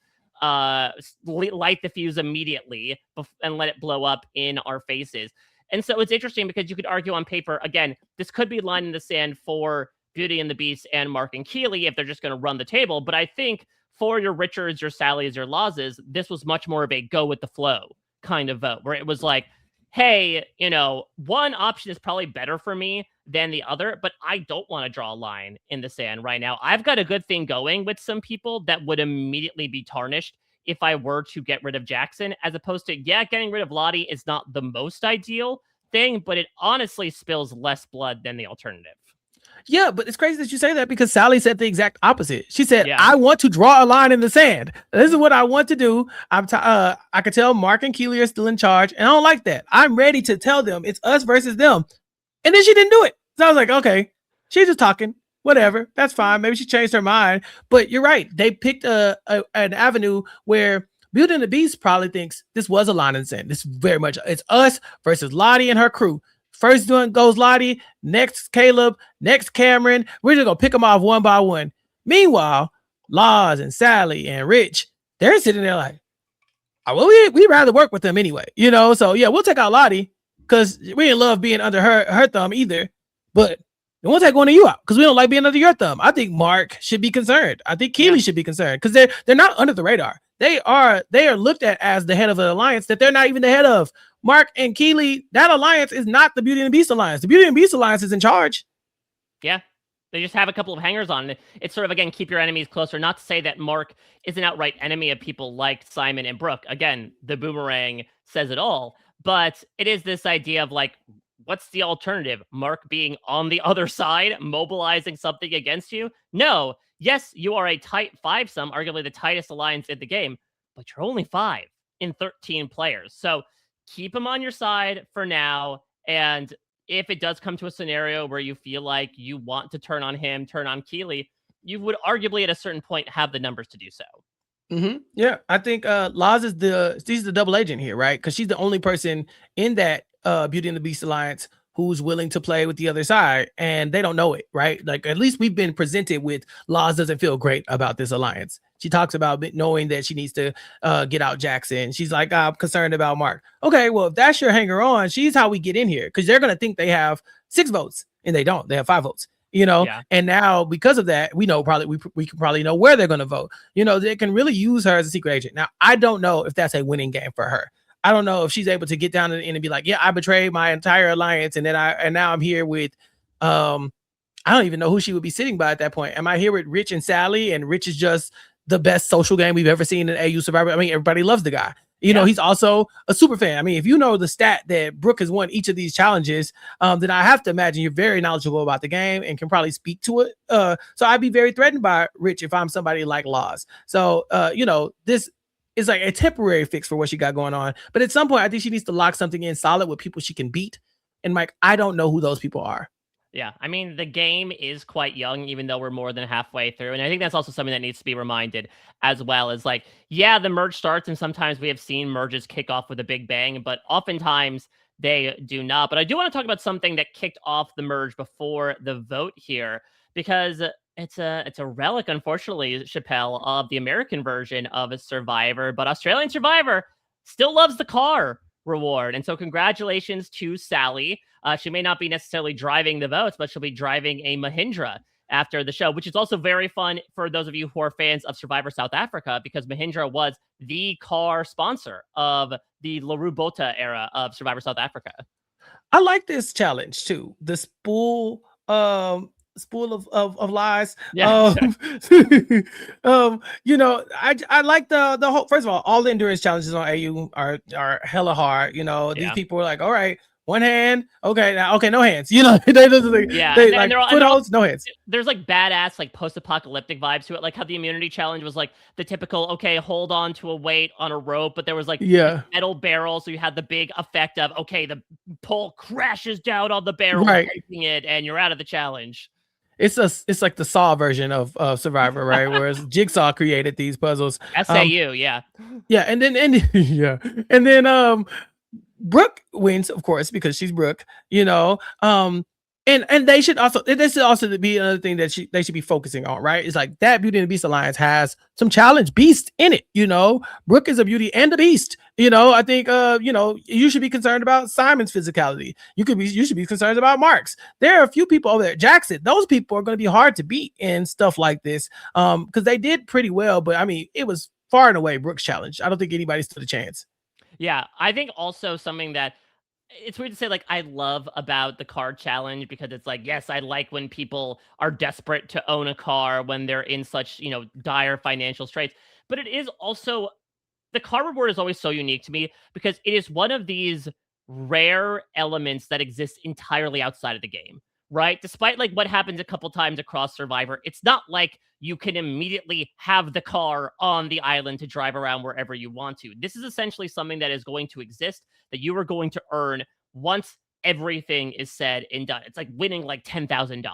light the fuse immediately and let it blow up in our faces. And so it's interesting because you could argue on paper, again, this could be line in the sand for Beauty and the Beast and Mark and Keeley if they're just going to run the table. But I think for your Richards, your Sallys, your Lawses, this was much more of a go with the flow kind of vote, where it was like, hey, you know, one option is probably better for me than the other, but I don't want to draw a line in the sand right now. I've got a good thing going with some people that would immediately be tarnished if I were to get rid of Jackson, as opposed to, yeah, getting rid of Lottie is not the most ideal thing, but it honestly spills less blood than the alternative. Yeah, but it's crazy that you say that because Sally said the exact opposite. She said, I want to draw a line in the sand. This is what I want to do. I could tell Mark and Keeley are still in charge, and I don't like that. I'm ready to tell them it's us versus them. And then she didn't do it. So I was like, okay, she's just talking. Whatever. That's fine. Maybe she changed her mind. But you're right. They picked an avenue where Beauty and the Beast probably thinks this was a line in the sand. This very much, it's us versus Lottie and her crew. First goes Lottie, next Caleb, next Cameron. We're just going to pick them off one by one. Meanwhile, Laws and Sally and Rich, they're sitting there like, oh, well, we'd rather work with them anyway. You know, so yeah, we'll take out Lottie because we didn't love being under her thumb either. But we'll take one of you out because we don't like being under your thumb. I think Mark should be concerned. I think Keeley should be concerned because they're not under the radar. They are looked at as the head of an alliance that they're not even the head of. Mark and Keeley, that alliance is not the Beauty and the Beast alliance. The Beauty and the Beast alliance is in charge. Yeah. They just have a couple of hangers on it. It's sort of, again, keep your enemies closer. Not to say that Mark is an outright enemy of people like Simon and Brooke. Again, the boomerang says it all. But it is this idea of like, what's the alternative? Mark being on the other side, mobilizing something against you? No. Yes, you are a tight five-some, arguably the tightest alliance in the game, but you're only 5 in 13 players. So keep them on your side for now. And if it does come to a scenario where you feel like you want to turn on him, turn on Keeley, you would arguably at a certain point have the numbers to do so. Yeah, I think Laz she's the double agent here, right? Because she's the only person in that Beauty and the Beast alliance who's willing to play with the other side, and they don't know it, right? Like, at least we've been presented with Laz doesn't feel great about this alliance. She talks about knowing that she needs to get out Jackson. She's like, I'm concerned about Mark. Okay, well, if that's your hanger on, she's how we get in here, because they're going to think they have 6 votes, and they don't. They have 5 votes. Yeah. And now because of that, we know we can probably know where they're going to vote. They can really use her as a secret agent. Now, I don't know if that's a winning game for her. I don't know if she's able to get down and be like, yeah, I betrayed my entire alliance, and now I'm here with I don't even know who she would be sitting by at that point. Am I here with Rich and Sally? And Rich is just the best social game we've ever seen in AU Survivor. I mean, everybody loves the guy. He's also a super fan. I mean, if you know the stat that Brooke has won each of these challenges, then I have to imagine you're very knowledgeable about the game and can probably speak to it. So I'd be very threatened by Rich if I'm somebody like Laws. So, this is like a temporary fix for what she got going on. But at some point, I think she needs to lock something in solid with people she can beat. And Mike, I don't know who those people are. Yeah, I mean, the game is quite young, even though we're more than halfway through. And I think that's also something that needs to be reminded as well, is like, yeah, the merge starts, and sometimes we have seen merges kick off with a big bang, but oftentimes they do not. But I do want to talk about something that kicked off the merge before the vote here, because it's a relic, unfortunately, Chappell, of the American version of a Survivor, but Australian Survivor still loves the car reward. And so congratulations to Sally. She may not be necessarily driving the votes, but she'll be driving a Mahindra after the show, which is also very fun for those of you who are fans of Survivor South Africa, because Mahindra was the car sponsor of the LaRue Botha era of Survivor South Africa. I like this challenge too. The spool of lies. Yeah. I like the whole. First of all the endurance challenges on AU are hella hard. These people are like, all right, one hand, okay, now, okay, no hands. They like footholds, no hands. There's like badass, like post-apocalyptic vibes to it, like how the immunity challenge was like the typical, okay, hold on to a weight on a rope, but there was like metal barrel, so you had the big effect of, okay, the pole crashes down on the barrel, breaking it, and you're out of the challenge. It's like the Saw version of Survivor, right? Whereas Jigsaw created these puzzles. SAU, yeah, and then Brooke wins, of course, because she's Brooke, and they should also be another thing that they should be focusing on, right? It's like that Beauty and the Beast Alliance has some challenge beast in it, Brooke is a beauty and a beast, I think you should be concerned about Simon's physicality. You should be concerned about Mark's. There are a few people over there, Jackson, those people are going to be hard to beat in stuff like this, because they did pretty well, but I mean, it was far and away Brooke's challenge. I don't think anybody stood a chance. Yeah, I think also something that it's weird to say, like, I love about the car challenge, because it's like, yes, I like when people are desperate to own a car when they're in such, dire financial straits. But it is also, the car reward is always so unique to me, because it is one of these rare elements that exists entirely outside of the game, right? Despite like what happens a couple times across Survivor, it's not like you can immediately have the car on the island to drive around wherever you want to. This is essentially something that is going to exist, that you are going to earn once everything is said and done. It's like winning like $10,000,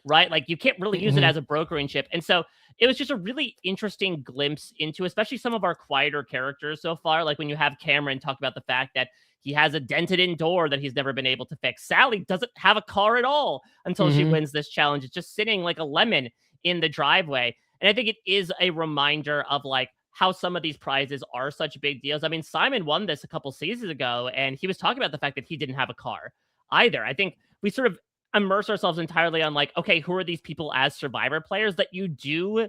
right? Like you can't really use it as a brokering chip. And so it was just a really interesting glimpse into especially some of our quieter characters so far. Like when you have Cameron talk about the fact that he has a dented in door that he's never been able to fix. Sally doesn't have a car at all until she wins this challenge. It's just sitting like a lemon in the driveway. And I think it is a reminder of like how some of these prizes are such big deals. I mean, Simon won this a couple seasons ago, and he was talking about the fact that he didn't have a car either. I think we sort of immerse ourselves entirely on like, okay, who are these people as Survivor players that we do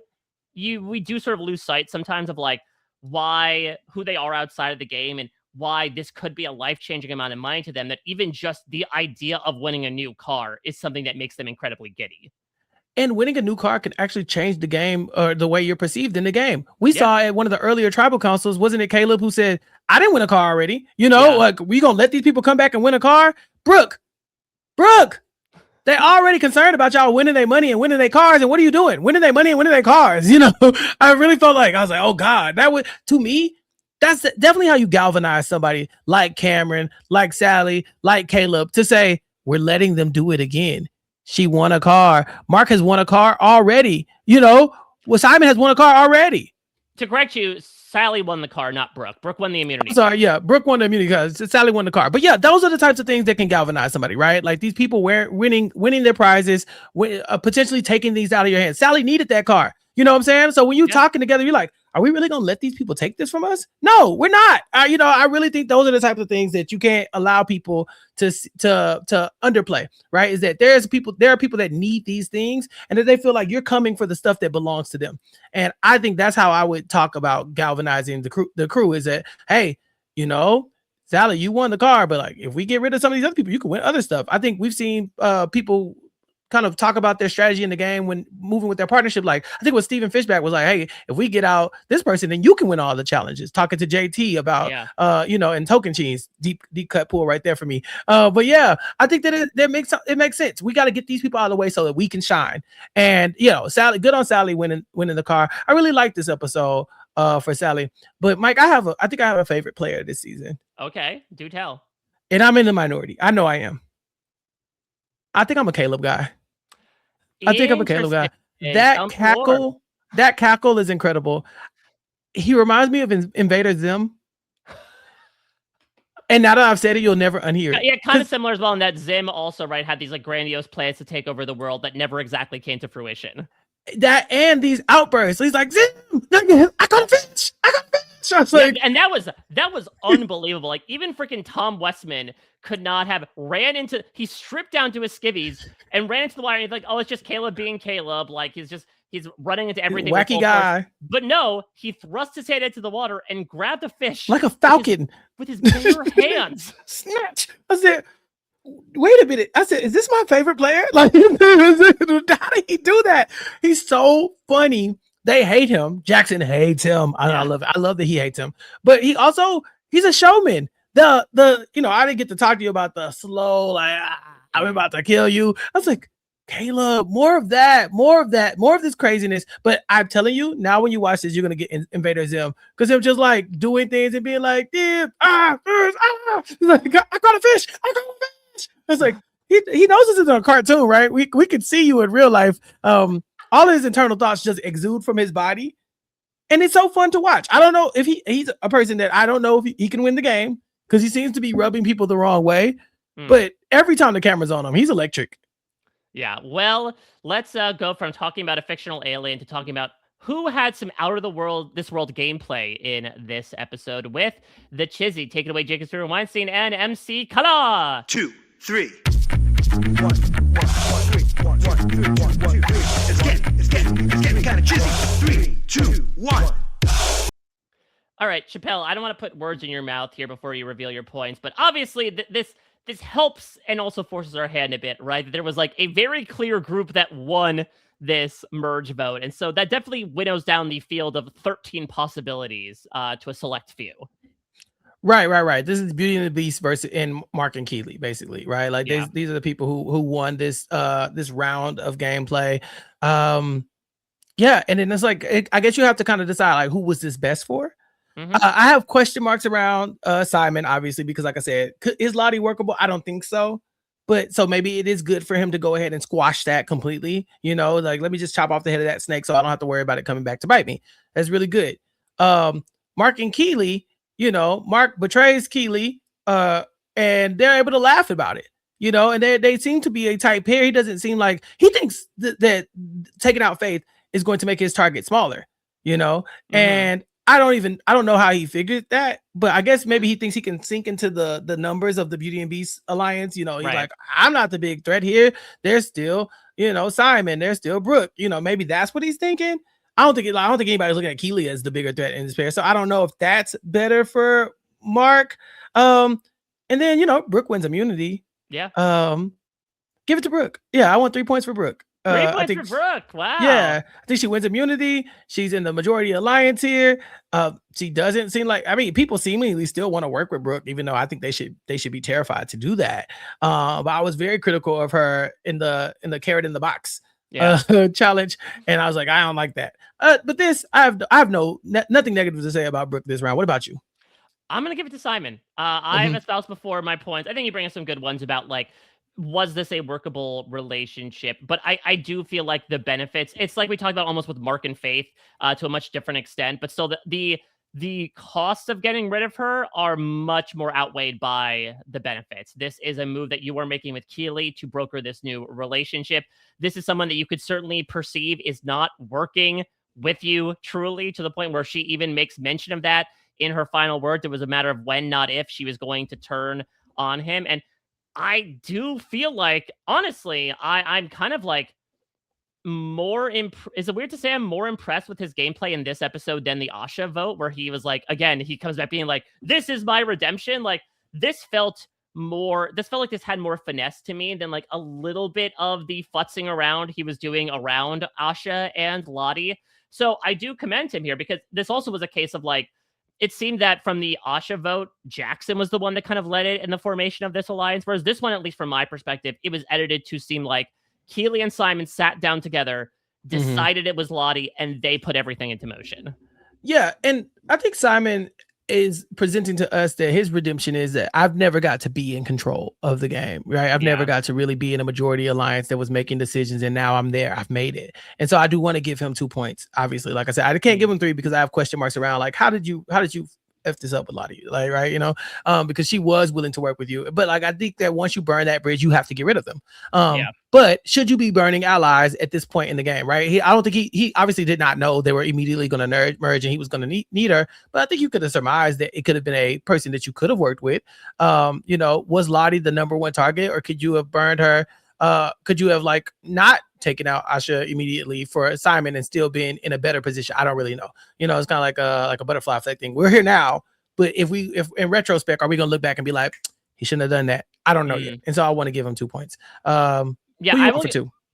sort of lose sight sometimes of like who they are outside of the game, and why this could be a life-changing amount of money to them, that even just the idea of winning a new car is something that makes them incredibly giddy. And winning a new car can actually change the game or the way you're perceived in the game. We saw at one of the earlier tribal councils, wasn't it Caleb who said, I didn't win a car already. Like we gonna let these people come back and win a car? Brooke, they're already concerned about y'all winning their money and winning their cars. And what are you doing? Winning their money and winning their cars. I really felt like, I was like, oh God, that would, to me, that's definitely how you galvanize somebody like Cameron, like Sally, like Caleb to say, we're letting them do it again. She won a car. Mark has won a car already. Simon has won a car already. To correct you, Sally won the car, not Brooke. Brooke won the immunity. I'm sorry, yeah. Brooke won the immunity because Sally won the car. But yeah, those are the types of things that can galvanize somebody, right? Like these people winning their prizes, potentially taking these out of your hands. Sally needed that car. You know what I'm saying? So when you're talking together, you're like, are we really gonna let these people take this from us? No, we're not. I really think those are the types of things that you can't allow people to underplay, right? Is that there are people that need these things, and that they feel like you're coming for the stuff that belongs to them. And I think that's how I would talk about galvanizing the crew is that, hey, Sally, you won the car, but like if we get rid of some of these other people, you can win other stuff. I think we've seen people kind of talk about their strategy in the game when moving with their partnership. Like I think what Steven Fishback was like, hey, if we get out this person, then you can win all the challenges. Talking to JT about and Token Cheese, deep cut pool right there for me. But yeah, I think that it makes sense. We got to get these people out of the way so that we can shine. And Sally, good on Sally winning the car. I really like this episode for Sally. But Mike, I think I have a favorite player this season. Okay, do tell. And I'm in the minority. I know I am. I think I'm a Caleb guy. I think I'm a Caleb guy. That cackle is incredible. He reminds me of Invader Zim. And now that I've said it, you'll never unhear it. Yeah, kind of similar as well in that Zim also, right, had these like grandiose plans to take over the world that never exactly came to fruition. That and these outbursts. He's like, Zim, I gotta finish. I was like, and that was unbelievable. Like even freaking Tom Westman could not have he stripped down to his skivvies and ran into the wire. And he's like, oh, it's just Caleb being Caleb. Like he's running into everything. Wacky guy. But no, he thrust his head into the water and grabbed a fish like a falcon with his bare hands. Snatch. I said, wait a minute. I said, is this my favorite player? Like, how did he do that? He's so funny. They hate him. Jackson hates him. I love it. I love that he hates him. But he's a showman. I didn't get to talk to you about the slow, like, I'm about to kill you. I was like, Caleb, more of this craziness. But I'm telling you, now when you watch this, you're going to get Invader Zim. Because they're just like doing things and being like, He's like, I caught a fish. It's like, he knows this is a cartoon, right? We can see you in real life. All his internal thoughts just exude from his body. And it's so fun to watch. I don't know if he's a person that I don't know if he can win the game because he seems to be rubbing people the wrong way. But every time the camera's on him, he's electric. Yeah. Well, let's go from talking about a fictional alien to talking about who had some this world gameplay in this episode with the Chizzy. Take it away, Jacob Stewart Weinstein and MC Kala. 2, 3. 1, 1, 1, 3, 1, 1, 3, 1, 1, 3. It's getting kind of chizzy. 3, 2, 1. All right, Chappell, I don't want to put words in your mouth here before you reveal your points, but obviously this helps and also forces our hand a bit, right? There was like a very clear group that won this merge vote. And so that definitely winnows down the field of 13 possibilities to a select few. Right. This is Beauty and the Beast versus Mark and Keeley, basically, right? Like these are the people who won this round of gameplay. And then it's like I guess you have to kind of decide like who was this best for. Mm-hmm. I have question marks around Simon, obviously, because like I said, is Lottie workable? I don't think so. But so maybe it is good for him to go ahead and squash that completely. Like let me just chop off the head of that snake so I don't have to worry about it coming back to bite me. That's really good. Mark and Keeley. Mark betrays Keeley, and they're able to laugh about it, and they seem to be a tight pair. He doesn't seem like he thinks that taking out Faith is going to make his target smaller, and I don't know how he figured that, but I guess maybe he thinks he can sink into the numbers of the Beauty and Beast alliance. He's like, I'm not the big threat here. There's still, Simon, there's still Brooke, maybe that's what he's thinking. I don't think anybody's looking at Keeley as the bigger threat in this pair. So I don't know if that's better for Mark. And then, Brooke wins immunity. Yeah. Give it to Brooke. Yeah, I want 3 points for Brooke. 3 points for Brooke. Wow. Yeah. I think she wins immunity. She's in the majority alliance here. She doesn't seem like, people seemingly still want to work with Brooke, even though I think they should be terrified to do that. But I was very critical of her in the carrot in the box. Challenge, and I was like, I don't like that. But this, I have nothing negative to say about Brooke this round. What about you? I'm gonna give it to Simon. I've espoused before my points. I think you bring us some good ones about like, was this a workable relationship? But I do feel like the benefits. It's like we talked about almost with Mark and Faith to a much different extent, but still the costs of getting rid of her are much more outweighed by the benefits. This is a move that you are making with Keeley to broker this new relationship. This is someone that you could certainly perceive is not working with you truly, to the point where she even makes mention of that in her final words. It was a matter of when, not if, she was going to turn on him. And I do feel like, honestly, I'm kind of like is it weird to say I'm more impressed with his gameplay in this episode than the Aisha vote, where he was like, again, he comes back being like, this is my redemption. Like, this felt like this had more finesse to me than like a little bit of the futzing around he was doing around Aisha and Lottie. So I do commend him here, because this also was a case of like, it seemed that from the Aisha vote, Jackson was the one that kind of led it in the formation of this alliance. Whereas this one, at least from my perspective, it was edited to seem like Keeley and Simon sat down together, decided it was Lottie, and they put everything into motion. Yeah, and I think Simon is presenting to us that his redemption is that I've never got to be in control of the game, right? I've never got to really be in a majority alliance that was making decisions, and now I'm there. I've made it. And so I do want to give him 2 points. Obviously, like I said, I can't give him 3 because I have question marks around like, how did you F this up with Lottie, like, right, you know, because she was willing to work with you, but like I think that once you burn that bridge, you have to get rid of them. But should you be burning allies at this point in the game, right? I don't think he obviously did not know they were immediately going to merge and he was going to need her, but I think you could have surmised that it could have been a person that you could have worked with. You know, was Lottie the number one target, or could you have burned her? Could you have like not taken out Aisha immediately for Simon and still being in a better position? I don't really know. You know, it's kind of like a butterfly effect thing. We're here now, but if in retrospect, are we gonna look back and be like, he shouldn't have done that? I don't know yet. And so I want to give him 2 points. Yeah,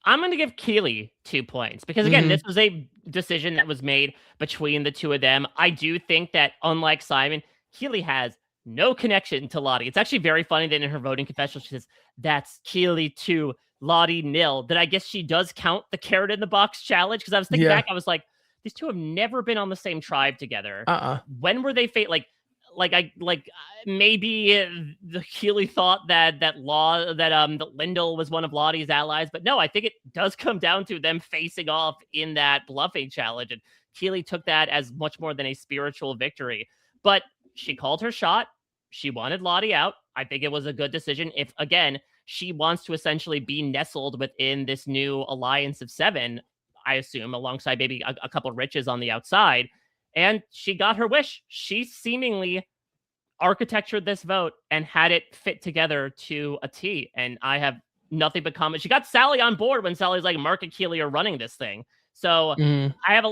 I'm going to give Keeley 2 points because, again, this was a decision that was made between the two of them. I do think that, unlike Simon, Keeley has no connection to Lottie. It's actually very funny that in her voting confessional, she says, that's Keeley 2, Lottie 0. That I guess she does count the carrot in the box challenge, because I was thinking back, I was like, these two have never been on the same tribe together. When were they maybe the Keeley thought that Lyndall was one of Lottie's allies, but no, I think it does come down to them facing off in that bluffing challenge, and Keeley took that as much more than a spiritual victory. But she called her shot. She wanted Lottie out. I think it was a good decision. If, again, she wants to essentially be nestled within this new alliance of 7, I assume, alongside maybe a couple riches on the outside. And she got her wish. She seemingly architectured this vote and had it fit together to a T. And I have nothing but comment. She got Sally on board when Sally's like, Mark and Keeley are running this thing. So I have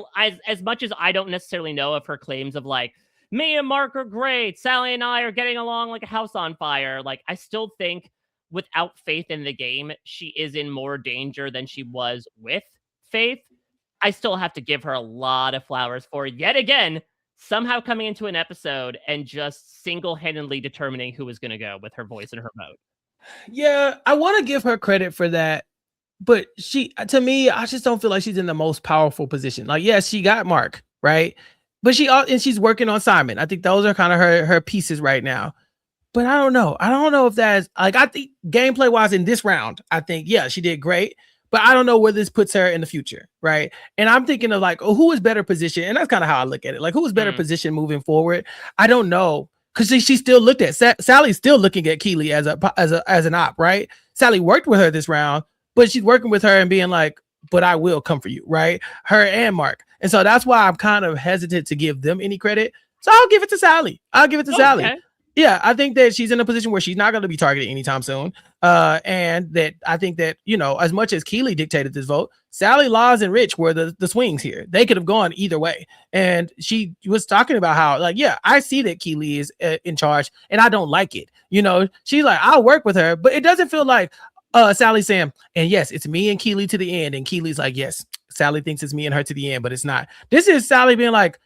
as much as I don't necessarily know of her claims of like, me and Mark are great, Sally and I are getting along like a house on fire. Like, I still think without Faith in the game, she is in more danger than she was with Faith. I still have to give her a lot of flowers for, yet again, somehow coming into an episode and just single-handedly determining who was going to go with her voice and her vote. Yeah, I want to give her credit for that. But to me, I just don't feel like she's in the most powerful position. Like, yes, she got Mark, right? But she's working on Simon. I think those are kind of her pieces right now. But I don't know. I don't know if that's like, I think gameplay wise in this round, I think, yeah, she did great. But I don't know where this puts her in the future, right? And I'm thinking of like, who is better positioned? And that's kind of how I look at it. Like, who is better positioned moving forward? I don't know, because she still looked at Sally's still looking at Keeley as an op, right? Sally worked with her this round, but she's working with her and being like, but I will come for you, right? Her and Mark. And so that's why I'm kind of hesitant to give them any credit. So I'll give it to Sally. Sally. Yeah, I think that she's in a position where she's not going to be targeted anytime soon. And that I think that, you know, as much as Keeley dictated this vote, Sally, Laws, and Rich were the swings here. They could have gone either way. And she was talking about how, like, yeah, I see that Keeley is in charge and I don't like it. You know, she's like, I'll work with her, but it doesn't feel like Sally saying, and yes, it's me and Keeley to the end. And Keeley's like, yes, Sally thinks it's me and her to the end, but it's not. This is Sally being like,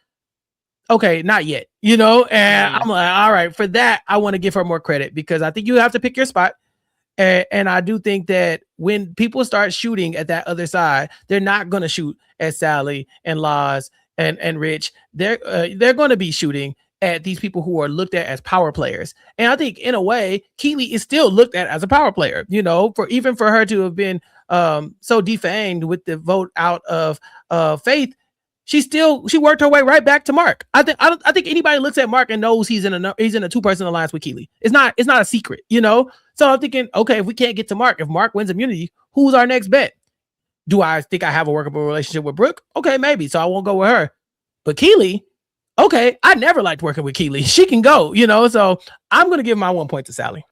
okay, not yet, you know? And I'm like, all right, for that, I want to give her more credit, because I think you have to pick your spot. And I do think that when people start shooting at that other side, they're not going to shoot at Sally and Laws and Rich. They're going to be shooting at these people who are looked at as power players. And I think in a way, Keeley is still looked at as a power player, you know, for her to have been so defanged with the vote out of Faith. She worked her way right back to Mark. I think anybody looks at Mark and knows he's in a 2-person alliance with Keeley. It's not a secret, you know? So I'm thinking, okay, if we can't get to Mark, if Mark wins immunity, who's our next bet? Do I think I have a workable relationship with Brooke? Okay, maybe. So I won't go with her. But Keeley, okay, I never liked working with Keeley. She can go, so I'm going to give my 1 point to Sally.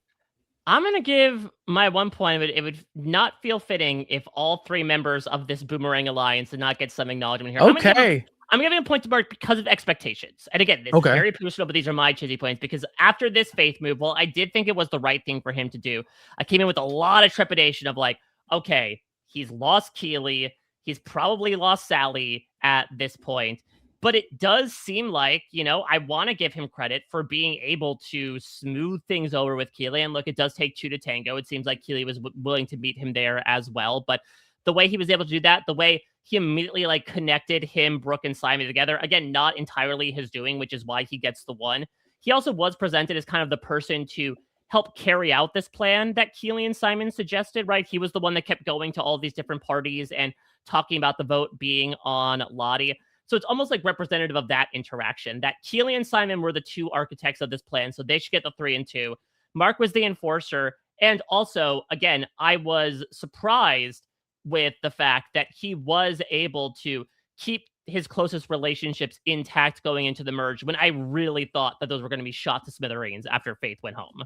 I'm going to give my 1 point. It would not feel fitting if all 3 members of this Boomerang Alliance did not get some acknowledgement here. Okay. I'm giving a point to Mark because of expectations. And again, this is very personal, but these are my cheesy points because after this Faith move, well, I did think it was the right thing for him to do. I came in with a lot of trepidation of like, okay, he's lost Keeley. He's probably lost Sally at this point. But it does seem like, I want to give him credit for being able to smooth things over with Keeley. And look, it does take 2 to tango. It seems like Keeley was willing to meet him there as well. But the way he was able to do that, the way he immediately connected him, Brooke, and Simon together, again, not entirely his doing, which is why he gets the 1. He also was presented as kind of the person to help carry out this plan that Keeley and Simon suggested, right? He was the one that kept going to all these different parties and talking about the vote being on Lottie. So it's almost like representative of that interaction, that Keeley and Simon were the 2 architects of this plan, so they should get the 3 and 2. Mark was the enforcer. And also, again, I was surprised with the fact that he was able to keep his closest relationships intact going into the merge when I really thought that those were going to be shot to smithereens after Faith went home.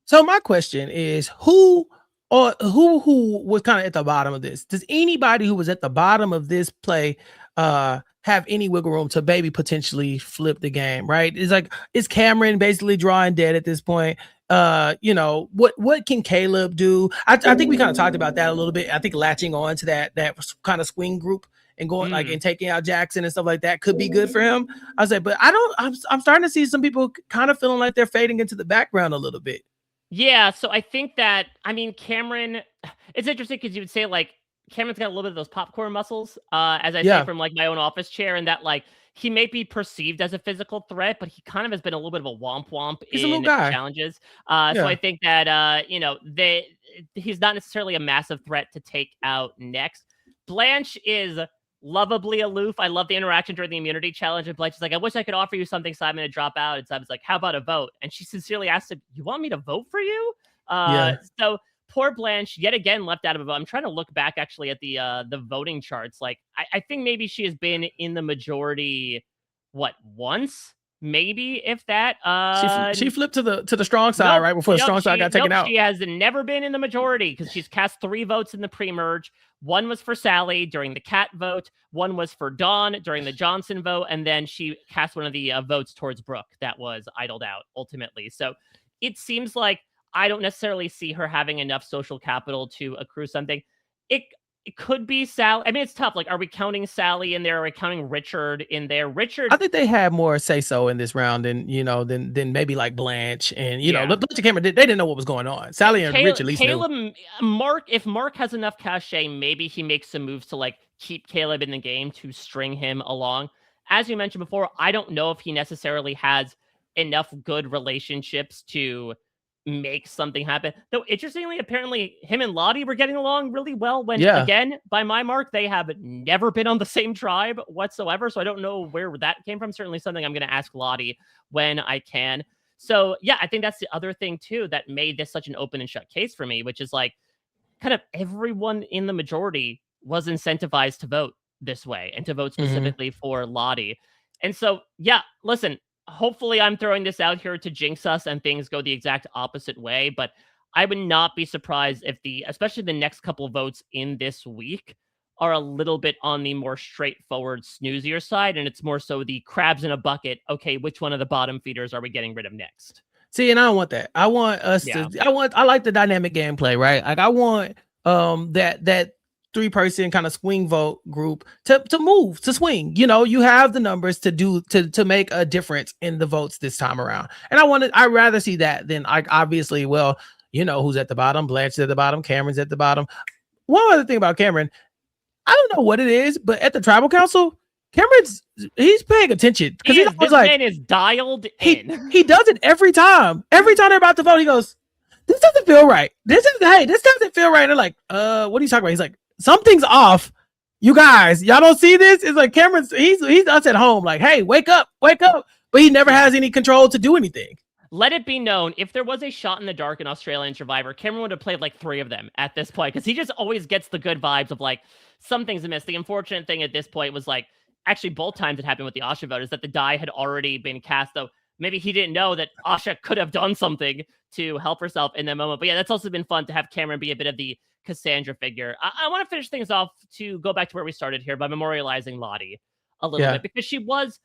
So my question is, who was kind of at the bottom of this? Does anybody who was at the bottom of this play have any wiggle room to maybe potentially flip the game, right? It's like, is Cameron basically drawing dead at this point? What can Caleb do? I think we kind of talked about that a little bit. I think latching on to that kind of swing group and going and taking out Jackson and stuff like that could be good for him. I say, but I'm starting to see some people kind of feeling like they're fading into the background a little bit. Yeah, so I think that, Cameron, it's interesting because you would say Cameron's got a little bit of those popcorn muscles, as I say from my own office chair, and that he may be perceived as a physical threat, but he kind of has been a little bit of a womp in challenges. So I think that he's not necessarily a massive threat to take out next. Blanche is lovably aloof. I love the interaction during the immunity challenge. And Blanche is like, I wish I could offer you something, Simon, to drop out. And Simon's like, how about a vote? And she sincerely asked him, you want me to vote for you? So poor Blanche, yet again, left out of a vote. I'm trying to look back actually at the voting charts. I think maybe she has been in the majority, once? Maybe, if that. She flipped to the strong side right before the strong side got taken out. She has never been in the majority because she's cast 3 votes in the pre-merge. 1 was for Sally during the Cat vote. 1 was for Dawn during the Johnson vote. And then she cast one of the votes towards Brooke that was idled out ultimately. So it seems like I don't necessarily see her having enough social capital to accrue something. It could be Sally. I mean, it's tough. Are we counting Sally in there? Are we counting Richard in there? Richard, I think they had more say so in this round than than maybe Blanche and Blanche and Cameron. They didn't know what was going on. Sally and Rich at least knew. Mark, if Mark has enough cachet, maybe he makes some moves to keep Caleb in the game to string him along. As you mentioned before, I don't know if he necessarily has enough good relationships to make something happen. Though interestingly, apparently him and Lottie were getting along really well when again, by my mark, they have never been on the same tribe whatsoever. So I don't know where that came from. Certainly something I'm going to ask Lottie when I can. So yeah, I think that's the other thing too that made this such an open and shut case for me, which is kind of everyone in the majority was incentivized to vote this way and to vote specifically for Lottie. And so, yeah, listen, hopefully I'm throwing this out here to jinx us and things go the exact opposite way, but I would not be surprised if especially the next couple of votes in this week are a little bit on the more straightforward snoozier side. And it's more so the crabs in a bucket. Okay, which one of the bottom feeders are we getting rid of next? See, and I don't want that. I want us I like the dynamic gameplay, right? I want that 3-person kind of swing vote group to move, to swing. You have the numbers to make a difference in the votes this time around. And I'd rather see that than obviously, who's at the bottom. Blanche's at the bottom, Cameron's at the bottom. One other thing about Cameron, I don't know what it is, but at the tribal council, he's paying attention because this man is dialed in. He does it every time. Every time they're about to vote, he goes, "This doesn't feel right. This doesn't feel right." And they're like, "What are you talking about?" He's like, "Something's off. You guys, y'all don't see this?" It's like Cameron's he's us at home, like, "Hey, wake up." But he never has any control to do anything. Let it be known, if there was a shot in the dark in Australian Survivor, Cameron would have played like 3 of them at this point, because he just always gets the good vibes of like, something's amiss. The unfortunate thing at this point was like, actually both times it happened with the Aisha vote, is that the die had already been cast, though maybe he didn't know that Aisha could have done something to help herself in that moment. But yeah, that's also been fun to have Cameron be a bit of the Cassandra figure. I want to finish things off to go back to where we started here by memorializing Lottie a little bit, because she was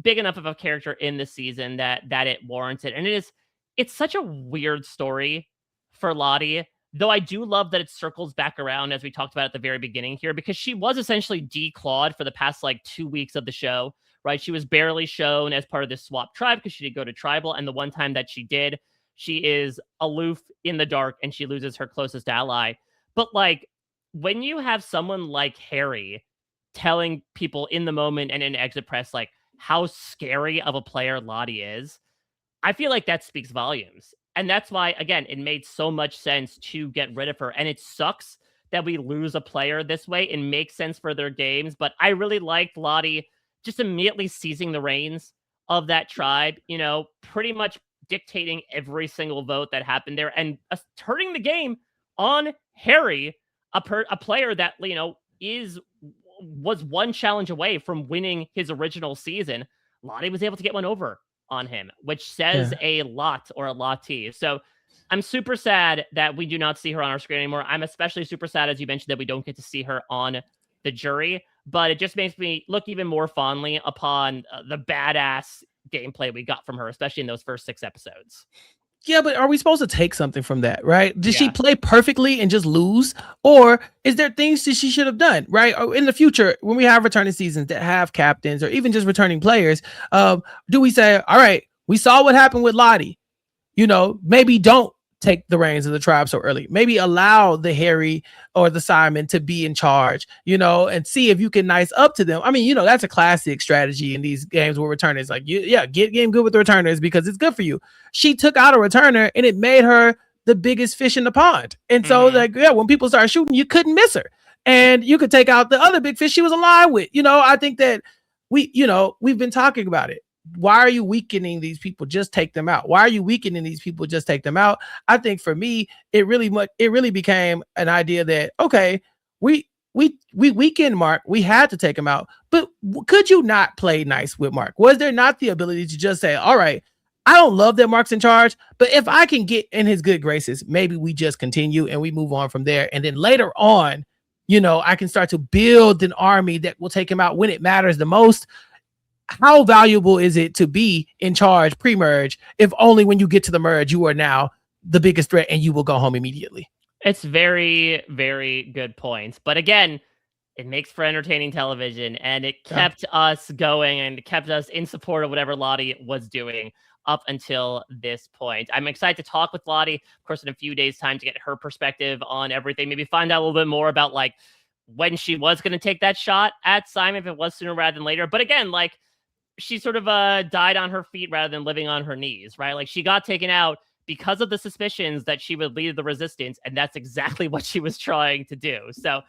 big enough of a character in the season that it warrants it. And it's such a weird story for Lottie, though I do love that it circles back around, as we talked about at the very beginning here, because she was essentially declawed for the past like 2 weeks of the show, right? She was barely shown as part of this swap tribe because she did go to tribal, and the one time that she did, she is aloof in the dark and she loses her closest ally. But like, when you have someone like Harry telling people in the moment and in exit press like how scary of a player Lottie is, I feel like that speaks volumes. And that's why, again, it made so much sense to get rid of her. And it sucks that we lose a player this way. It makes sense for their games. But I really liked Lottie just immediately seizing the reins of that tribe, pretty much dictating every single vote that happened there and turning the game on Harry, a player that, was one challenge away from winning his original season. Lottie was able to get one over on him, which says a lot, or a lottie. So I'm super sad that we do not see her on our screen anymore. I'm especially super sad, as you mentioned, that we don't get to see her on the jury, but it just makes me look even more fondly upon the badass gameplay we got from her, especially in those first 6 episodes. Yeah, but are we supposed to take something from that, right? Did she play perfectly and just lose? Or is there things that she should have done, right? Or in the future, when we have returning seasons that have captains or even just returning players, do we say, all right, we saw what happened with Lottie, maybe don't take the reins of the tribe so early. Maybe allow the Harry or the Simon to be in charge, and see if you can nice up to them. I mean, that's a classic strategy in these games where returners get game good with the returners because it's good for you. She took out a returner and it made her the biggest fish in the pond. And so when people start shooting, you couldn't miss her. And you could take out the other big fish she was aligned with. I think that we've been talking about it. Why are you weakening these people? Just take them out. Why are you weakening these people? Just take them out. I think for me, it really became an idea that, okay, we weakened Mark. We had to take him out, but could you not play nice with Mark? Was there not the ability to just say, all right, I don't love that Mark's in charge, but if I can get in his good graces, maybe we just continue and we move on from there. And then later on, I can start to build an army that will take him out when it matters the most. How valuable is it to be in charge pre-merge if only when you get to the merge, you are now the biggest threat and you will go home immediately? It's very, very good points. But again, it makes for entertaining television, and it kept us going and kept us in support of whatever Lottie was doing up until this point. I'm excited to talk with Lottie, of course, in a few days' time to get her perspective on everything. Maybe find out a little bit more about like when she was going to take that shot at Simon, if it was sooner rather than later. But again, like, she sort of died on her feet rather than living on her knees, right? Like, she got taken out because of the suspicions that she would lead the resistance, and that's exactly what she was trying to do. So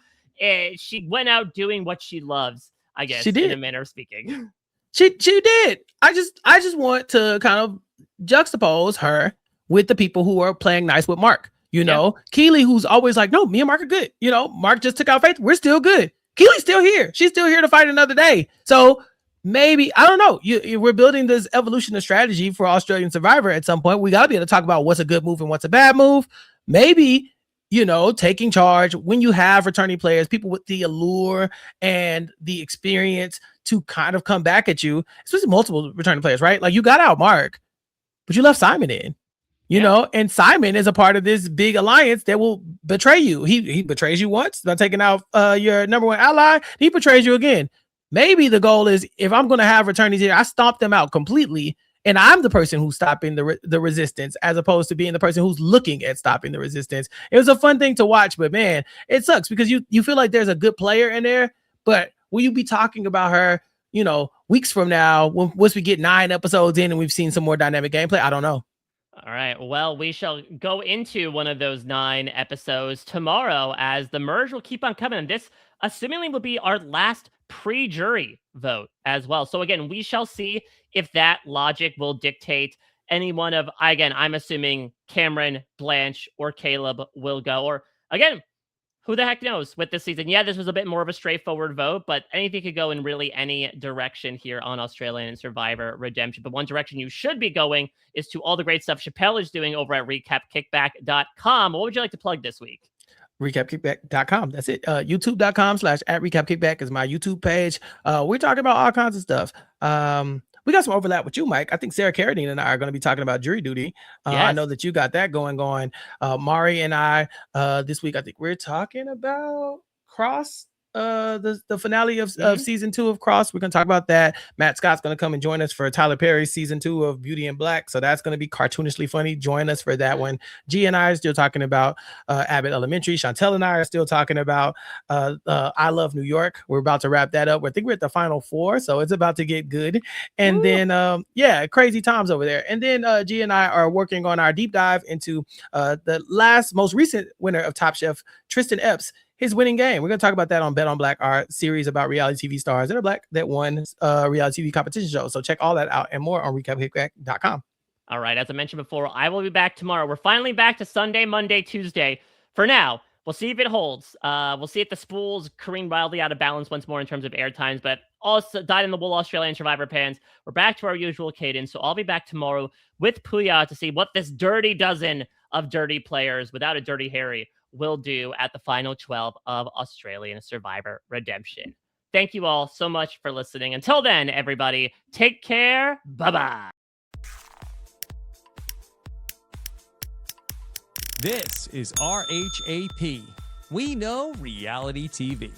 she went out doing what she loves, I guess, she did. In a manner of speaking. She did. I just want to kind of juxtapose her with the people who are playing nice with Mark. Keeley, who's always like, no, me and Mark are good. Mark just took out Faith. We're still good. Keeley's still here. She's still here to fight another day. So maybe, I don't know. We're building this evolution of strategy for Australian Survivor at some point. We got to be able to talk about what's a good move and what's a bad move. Maybe, taking charge when you have returning players, people with the allure and the experience to kind of come back at you, especially multiple returning players, right? Like, you got out Mark, but you left Simon in, and Simon is a part of this big alliance that will betray you. He betrays you once by taking out your number one ally. He betrays you again. Maybe the goal is, if I'm going to have returnees here, I stomp them out completely, and I'm the person who's stopping the resistance, as opposed to being the person who's looking at stopping the resistance. It was a fun thing to watch, but man, it sucks because you feel like there's a good player in there, but will you be talking about her, weeks from now, once we get 9 episodes in and we've seen some more dynamic gameplay? I don't know. All right. Well, we shall go into one of those 9 episodes tomorrow, as the merge will keep on coming. And this, assumingly, will be our last pre-jury vote as well. So again, we shall see if that logic will dictate any one of, again, I'm assuming Cameron, Blanche, or Caleb will go. Or again, who the heck knows with this season? Yeah, this was a bit more of a straightforward vote, but anything could go in really any direction here on Australian Survivor Redemption. But one direction you should be going is to all the great stuff Chappell is doing over at recapkickback.com. What would you like to plug this week? recapkickback.com. That's it. youtube.com/@recapkickback is my YouTube page. We're talking about all kinds of stuff. We got some overlap with you, Mike. I think Sarah Carradine and I are going to be talking about jury duty. Yes. I know that you got that going on. Mari and I, this week, I think we're talking about Cross, the finale of season 2 of Cross. We're going to talk about that. Matt Scott's going to come and join us for Tyler Perry's season 2 of Beauty and Black. So that's going to be cartoonishly funny. Join us for that one. G and I are still talking about Abbott Elementary. Chantel and I are still talking about I Love New York. We're about to wrap that up. I think we're at the final 4, so it's about to get good. And then, crazy times over there. And then G and I are working on our deep dive into the most recent winner of Top Chef, Tristan Epps, his winning game. We're going to talk about that on Bet on Black, our series about reality TV stars that are Black that won reality TV competition shows. So check all that out and more on recapkickback.com. All right. As I mentioned before, I will be back tomorrow. We're finally back to Sunday, Monday, Tuesday. For now, we'll see if it holds. We'll see if the spools careen wildly out of balance once more in terms of air times, but also dyed in the wool Australian Survivor fans. We're back to our usual cadence. So I'll be back tomorrow with Puya to see what this dirty dozen of dirty players without a dirty Harry will do at the final 12 of Australian Survivor Redemption. Thank you all so much for listening. Until then, everybody, take care. Bye-bye. This is RHAP. We know reality TV.